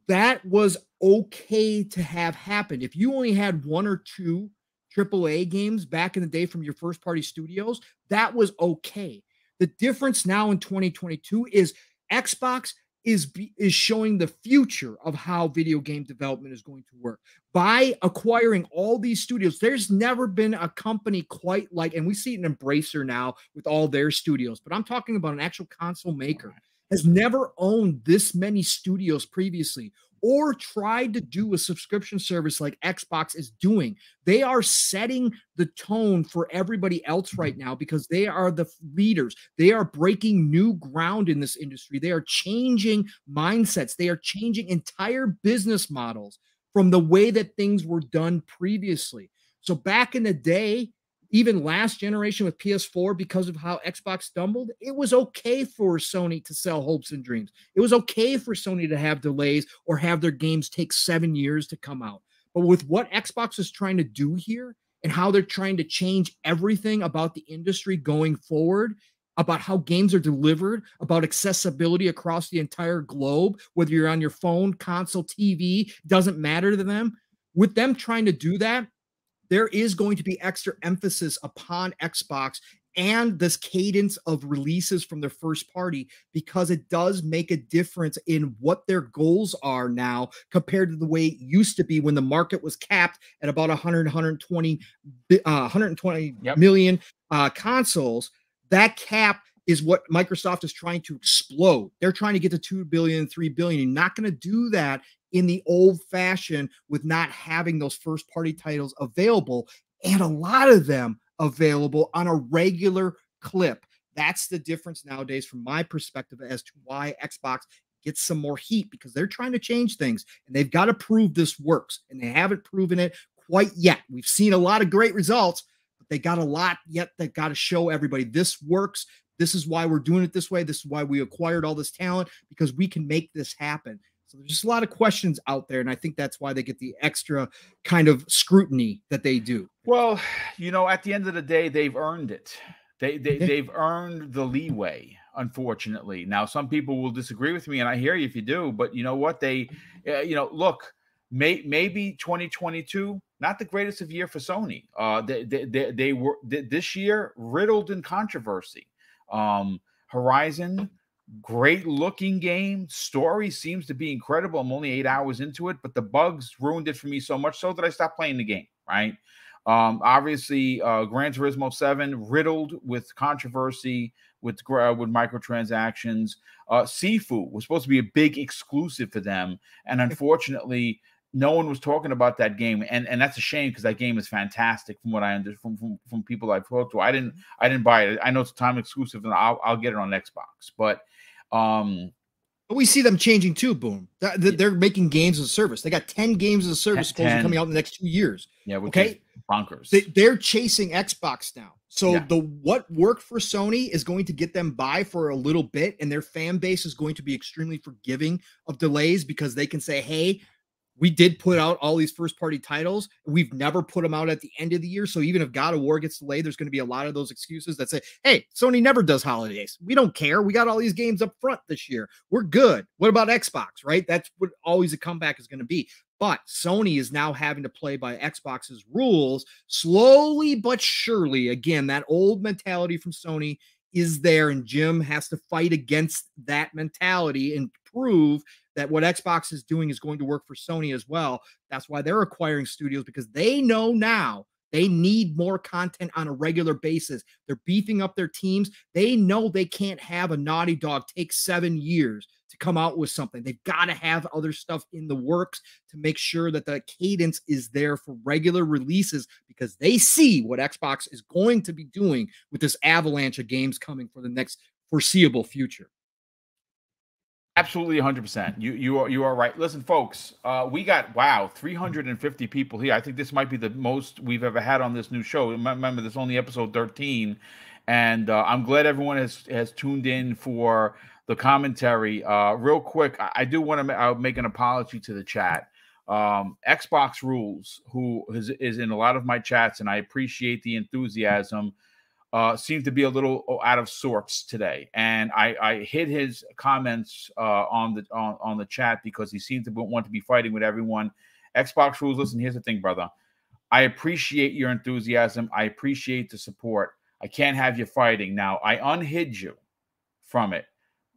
that was okay to have happen. If you only had one or two AAA games back in the day from your first-party studios, that was okay. The difference now in 2022 is Xbox is showing the future of how video game development is going to work. By acquiring all these studios, there's never been a company quite like, and we see it in Embracer now with all their studios, but I'm talking about an actual console maker, has never owned this many studios previously or tried to do a subscription service like Xbox is doing. They are setting the tone for everybody else right now because they are the leaders. They are breaking new ground in this industry. They are changing mindsets. They are changing entire business models from the way that things were done previously. So back in the day, even last generation with PS4, because of how Xbox stumbled, it was okay for Sony to sell hopes and dreams. It was okay for Sony to have delays or have their games take 7 years to come out. But with what Xbox is trying to do here and how they're trying to change everything about the industry going forward, about how games are delivered, about accessibility across the entire globe, whether you're on your phone, console, TV, doesn't matter to them. With them trying to do that, there is going to be extra emphasis upon Xbox and this cadence of releases from their first party because it does make a difference in what their goals are now compared to the way it used to be when the market was capped at about 120 million consoles. That cap is what Microsoft is trying to explode. They're trying to get to 2 billion, 3 billion. You're not going to do that in the old fashion with not having those first party titles available and a lot of them available on a regular clip. That's the difference nowadays from my perspective as to why Xbox gets some more heat because they're trying to change things and they've got to prove this works and they haven't proven it quite yet. We've seen a lot of great results, but they got a lot yet that got to show everybody this works. This is why we're doing it this way. This is why we acquired all this talent because we can make this happen. So there's just a lot of questions out there, and I think that's why they get the extra kind of scrutiny that they do. Well, you know, at the end of the day, they've earned it. They've earned the leeway, unfortunately. Now, some people will disagree with me, and I hear you if you do, but you know what? Look, maybe 2022, not the greatest of year for Sony. They were this year riddled in controversy. Horizon, great looking game. Story seems to be incredible. I'm only 8 hours into it, but the bugs ruined it for me so much so that I stopped playing the game, right? Obviously, Gran Turismo 7 riddled with controversy with microtransactions. Sifu was supposed to be a big exclusive for them, and unfortunately, no one was talking about that game, and that's a shame because that game is fantastic from what I understand from people I've talked to. I didn't buy it. I know it's a time exclusive, and I'll get it on Xbox, but we see them changing too. Boom, they're making games as a service. They got 10 games as a service supposedly coming out in the next 2 years. Yeah, okay, bonkers. They're chasing Xbox now. So what worked for Sony is going to get them by for a little bit, and their fan base is going to be extremely forgiving of delays because they can say, hey, we did put out all these first-party titles. We've never put them out at the end of the year. So even if God of War gets delayed, there's going to be a lot of those excuses that say, hey, Sony never does holidays. We don't care. We got all these games up front this year. We're good. What about Xbox, right? That's what always a comeback is going to be. But Sony is now having to play by Xbox's rules slowly but surely. Again, that old mentality from Sony is there, and Jim has to fight against that mentality and prove that what Xbox is doing is going to work for Sony as well. That's why they're acquiring studios, because they know now they need more content on a regular basis. They're beefing up their teams. They know they can't have a Naughty Dog take 7 years to come out with something. They've got to have other stuff in the works to make sure that the cadence is there for regular releases, because they see what Xbox is going to be doing with this avalanche of games coming for the next foreseeable future. Absolutely 100%. You are right. Listen, folks, we got 350 people here. I think this might be the most we've ever had on this new show. Remember, this is only episode 13, and I'm glad everyone has tuned in for the commentary. Real quick, I do want to make an apology to the chat. Xbox Rules, who is in a lot of my chats, and I appreciate the enthusiasm, seemed to be a little out of sorts today, and I hid his comments on the chat because he seemed to want to be fighting with everyone. Xbox Rules, listen, here's the thing, brother. I appreciate your enthusiasm. I appreciate the support. I can't have you fighting. Now, I unhid you from it,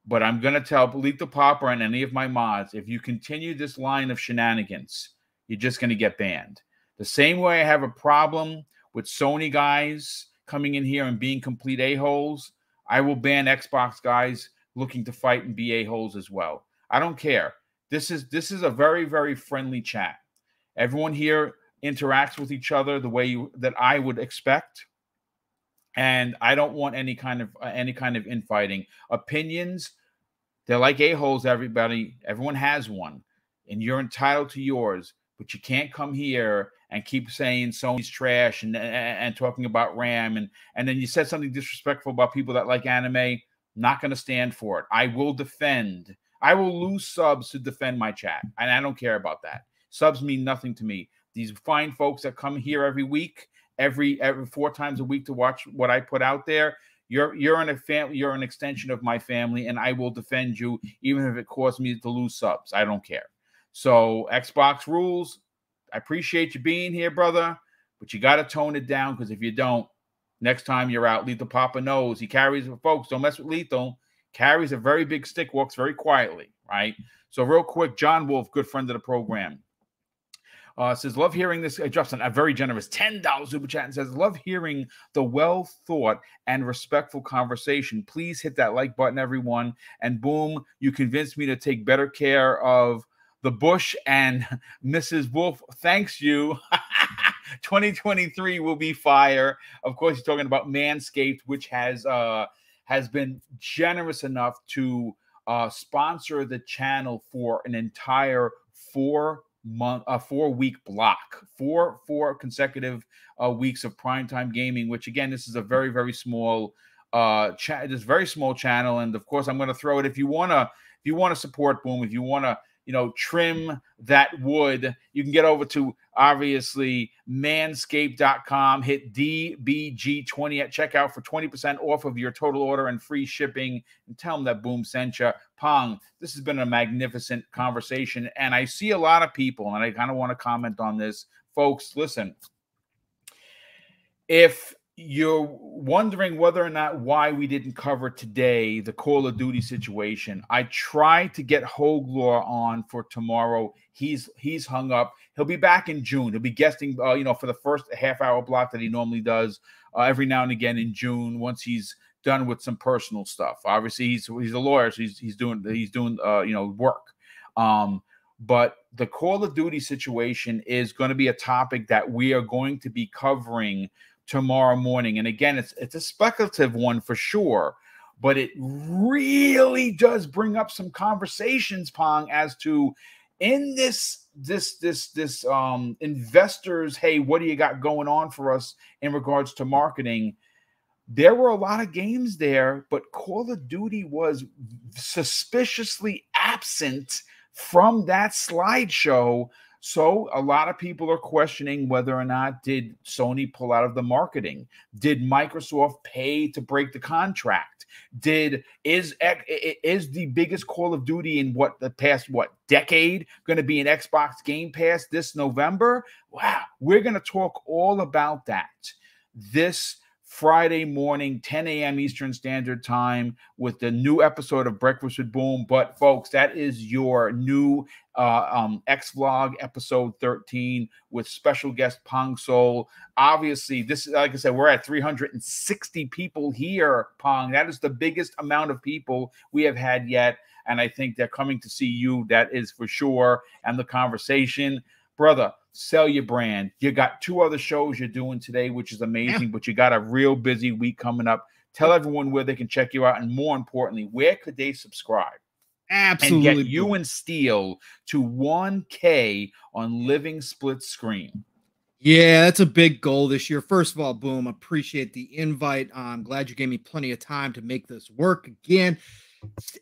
but I'm going to tell Lethal Popper and any of my mods, if you continue this line of shenanigans, you're just going to get banned. The same way I have a problem with Sony guys coming in here and being complete a-holes, I will ban Xbox guys looking to fight and be a-holes as well. I don't care. This is a very, very friendly chat. Everyone here interacts with each other the way that I would expect, and I don't want any kind of infighting. Opinions, they're like a-holes, everybody. Everyone has one, and you're entitled to yours, but you can't come here and keep saying Sony's trash and talking about RAM, and then you said something disrespectful about people that like anime. Not going to stand for it. I will defend. I will lose subs to defend my chat, and I don't care about that. Subs mean nothing to me. These fine folks that come here every week, every 4 times a week to watch what I put out there, you're in a family. You're an extension of my family, and I will defend you even if it costs me to lose subs. I don't care. So Xbox Rules, I appreciate you being here, brother, but you got to tone it down, because if you don't, next time you're out, Lethal Papa knows. He carries, folks, don't mess with Lethal, carries a very big stick, walks very quietly, right? So real quick, John Wolf, good friend of the program, says, love hearing this. Drops a very generous $10 super chat and says, love hearing the well-thought and respectful conversation. Please hit that like button, everyone. And boom, you convinced me to take better care of the Bush and Mrs. Wolf. Thanks you. 2023 will be fire. Of course, he's talking about Manscaped, which has been generous enough to sponsor the channel for an entire 4-week block, four consecutive weeks of primetime gaming. Which again, this is a very, very small this very small channel, and of course, I'm going to throw it. If you want to support Boom, if you want to trim that wood, you can get over to, obviously, manscaped.com. Hit DBG20 at checkout for 20% off of your total order and free shipping. And tell them that Boom sent you. Pong, this has been a magnificent conversation. And I see a lot of people, and I kind of want to comment on this. Folks, listen. If you're wondering whether or not why we didn't cover today the Call of Duty situation, I tried to get Hoglaw on for tomorrow. He's hung up. He'll be back in June. He'll be guesting, for the first half-hour block that he normally does every now and again in June, once he's done with some personal stuff. Obviously, he's a lawyer, so he's doing work. But the Call of Duty situation is going to be a topic that we are going to be covering tomorrow morning. And again, it's a speculative one for sure, but it really does bring up some conversations, Pong, as to in this investors, hey, what do you got going on for us in regards to marketing? There were a lot of games there, but Call of Duty was suspiciously absent from that slideshow. So a lot of people are questioning whether or not did Sony pull out of the marketing? Did Microsoft pay to break the contract? Is the biggest Call of Duty in the past decade going to be an Xbox Game Pass this November? Wow, we're going to talk all about that this Friday morning, 10 a.m. Eastern Standard Time, with the new episode of Breakfast with Boom. But folks, that is your new X Vlog episode 13 with special guest Pong Soul. Obviously, this is, like I said, we're at 360 people here, Pong. That is the biggest amount of people we have had yet. And I think they're coming to see you. That is for sure. And the conversation, brother, sell your brand. You got 2 other shows you're doing today, which is amazing, but you got a real busy week coming up. Tell everyone where they can check you out, and more importantly, where could they subscribe? Absolutely. And get you and Steel to 1K on Living Split Screen. Yeah, that's a big goal this year. First of all, Boom, appreciate the invite. I'm glad you gave me plenty of time to make this work again.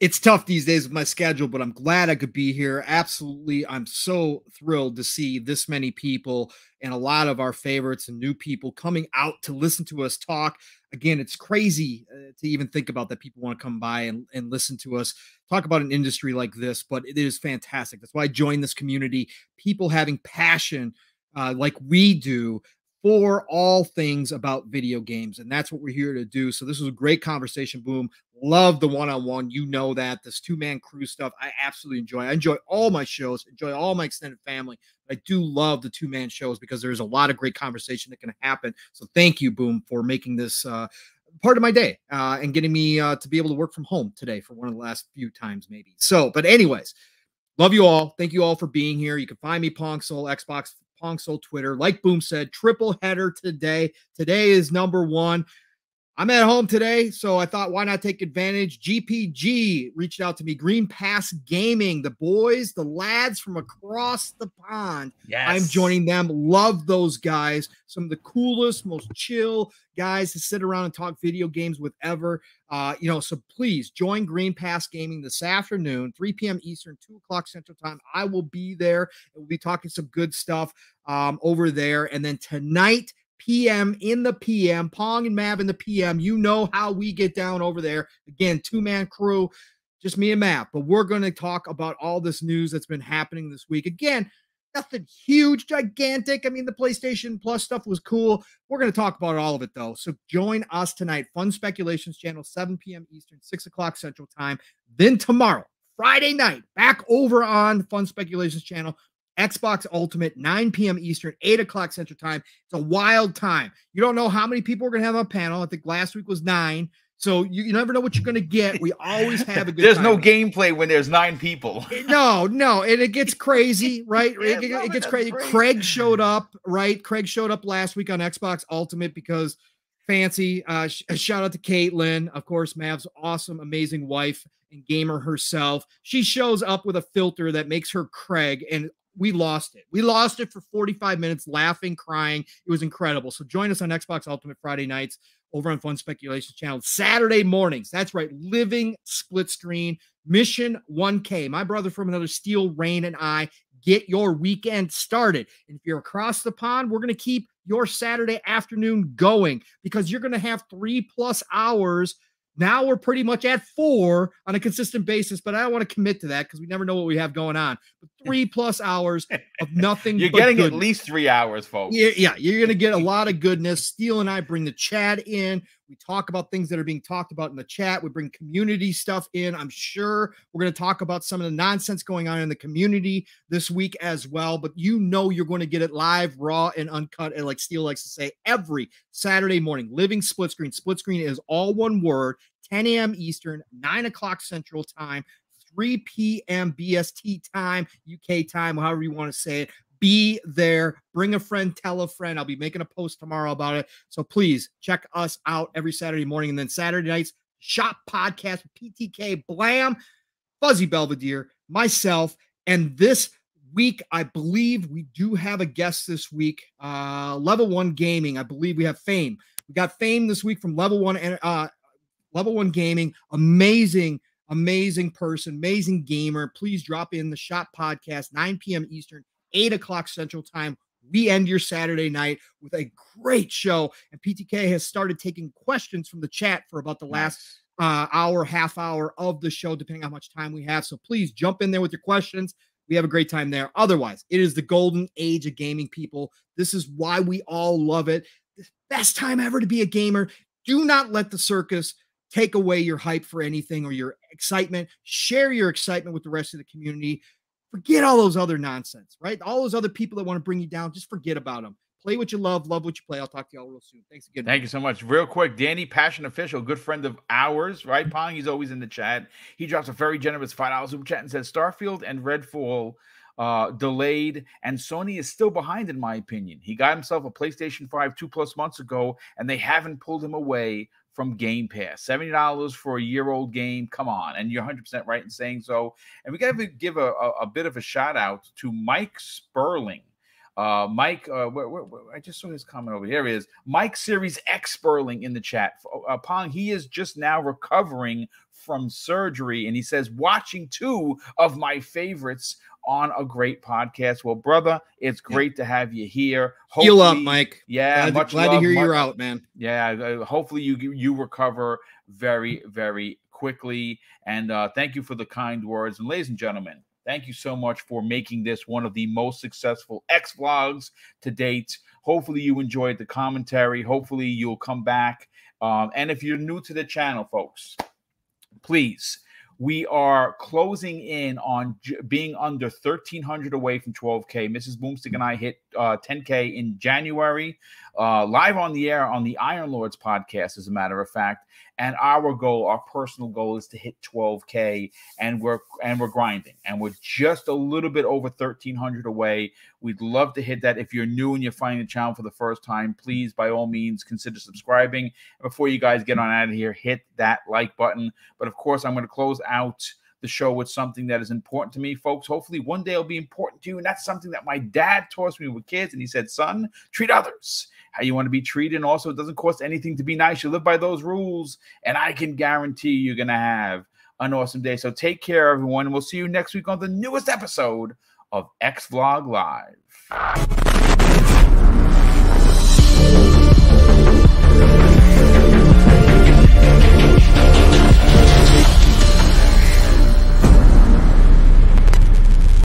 It's tough these days with my schedule, but I'm glad I could be here. Absolutely. I'm so thrilled to see this many people and a lot of our favorites and new people coming out to listen to us talk. Again, it's crazy to even think about that people want to come by and listen to us talk about an industry like this, but it is fantastic. That's why I joined this community. People having passion like we do for all things about video games. And that's what we're here to do. So this was a great conversation, Boom. Love the one-on-one. You know that. This 2-man crew stuff, I absolutely enjoy. I enjoy all my shows, enjoy all my extended family. I do love the 2-man shows because there's a lot of great conversation that can happen. So thank you, Boom, for making this part of my day and getting me to be able to work from home today for one of the last few times maybe. So, but anyways, love you all. Thank you all for being here. You can find me, Pong Soul, Xbox, Pong Soul, Twitter. Like Boom said, triple header today. Today is number 1. I'm at home today, so I thought, why not take advantage? GPG reached out to me. Green Pass Gaming, the boys, the lads from across the pond. Yes. I'm joining them. Love those guys. Some of the coolest, most chill guys to sit around and talk video games with ever. So please join Green Pass Gaming this afternoon, 3 p.m. Eastern, 2 o'clock Central Time. I will be there. We'll be talking some good stuff over there. And then tonight, PM in the PM, Pong and Mav in the PM. You know how we get down over there. Again, 2-man crew, just me and Mav. But we're going to talk about all this news that's been happening this week. Again, nothing huge, gigantic. I mean, the PlayStation Plus stuff was cool. We're going to talk about all of it, though. So join us tonight. Fun Speculations channel, 7 p.m. Eastern, 6 o'clock Central Time. Then tomorrow, Friday night, back over on Fun Speculations channel, Xbox Ultimate, 9 p.m. Eastern, 8 o'clock Central Time. It's a wild time. You don't know how many people are going to have on panel. I think last week was 9. So you never know what you're going to get. We always have a good There's time. no gameplay when there's 9 people. No. And it gets crazy, right? It gets crazy. Craig showed up, right? Craig showed up last week on Xbox Ultimate because fancy. Shout out to Caitlin. Of course, Mav's awesome, amazing wife and gamer herself. She shows up with a filter that makes her Craig, and we lost it. We lost it for 45 minutes, laughing, crying. It was incredible. So join us on Xbox Ultimate Friday nights over on Fun Speculations channel. Saturday mornings, that's right, Living Split Screen, Mission 1K. My brother from another, Steel, Rain, and I get your weekend started. And if you're across the pond, we're going to keep your Saturday afternoon going because you're going to have 3+ hours. Now we're pretty much at 4 on a consistent basis, but I don't want to commit to that because we never know what we have going on. But 3+ hours of nothing. You're getting goodness. At least 3 hours, folks. Yeah, you're going to get a lot of goodness. Steele and I bring the chat in. We talk about things that are being talked about in the chat. We bring community stuff in. I'm sure we're going to talk about some of the nonsense going on in the community this week as well. But you know you're going to get it live, raw, and uncut, and like Steele likes to say, every Saturday morning. Living Split Screen. Split Screen is all one word. 10 a.m. Eastern, 9 o'clock Central Time, 3 p.m. BST time, UK time, however you want to say it. Be there. Bring a friend, tell a friend. I'll be making a post tomorrow about it. So please check us out every Saturday morning. And then Saturday nights, Shop Podcast with PTK, Blam, Fuzzy Belvedere, myself. And this week, I believe we do have a guest this week. Level 1 Gaming. I believe we have Fame. We got Fame this week from Level 1 Gaming. Amazing person, amazing gamer. Please drop in the Shop Podcast, 9 p.m. Eastern, 8 o'clock Central Time. We end your Saturday night with a great show. And PTK has started taking questions from the chat for about the last hour, half hour of the show, depending on how much time we have. So please jump in there with your questions. We have a great time there. Otherwise, it is the golden age of gaming, people. This is why we all love it. The best time ever to be a gamer. Do not let the circus take away your hype for anything or your excitement. Share your excitement with the rest of the community. Forget all those other nonsense, right? All those other people that want to bring you down, just forget about them. Play what you love what you play. I'll talk to you all real soon. Thanks again. Thank you so much. Real quick, Danny Passion Official, good friend of ours, right, Pong? He's always in the chat. He drops a very generous $5 super chat and says, Starfield and Redfall delayed, and Sony is still behind, in my opinion. He got himself a PlayStation 5 2+ months ago, and they haven't pulled him away from Game Pass. $70 for a year-old game. Come on. And you're 100% right in saying so. And we got to give a bit of a shout out to Mike Sperling. Mike, I just saw his comment over here. He is Mike Series X Sperling in the chat. Pong, he is just now recovering from surgery, and he says, watching 2 of my favorites on a great podcast. Well, brother, it's great to have you here. Hopefully, heal up, Mike. Yeah, glad to hear you're out, man. Yeah, hopefully you recover very, very quickly. And thank you for the kind words. And ladies and gentlemen, thank you so much for making this one of the most successful X vlogs to date. Hopefully you enjoyed the commentary. Hopefully you'll come back. And if you're new to the channel, folks, please, we are closing in on being under 1,300 away from 12K. Mrs. Boomstick and I hit 10K in January, live on the air on the Iron Lords podcast, as a matter of fact. And our goal, our personal goal, is to hit 12K, and we're grinding, and we're just a little bit over 1,300 away. We'd love to hit that. If you're new and you're finding the channel for the first time, please, by all means, consider subscribing. And before you guys get on out of here, hit that like button. But of course, I'm going to close out the show with something that is important to me, folks. Hopefully one day it'll be important to you. And that's something that my dad taught me with kids. And he said, son, treat others how you want to be treated. And also, it doesn't cost anything to be nice. You live by those rules, and I can guarantee you're going to have an awesome day. So take care, everyone. And we'll see you next week on the newest episode of X Vlog Live.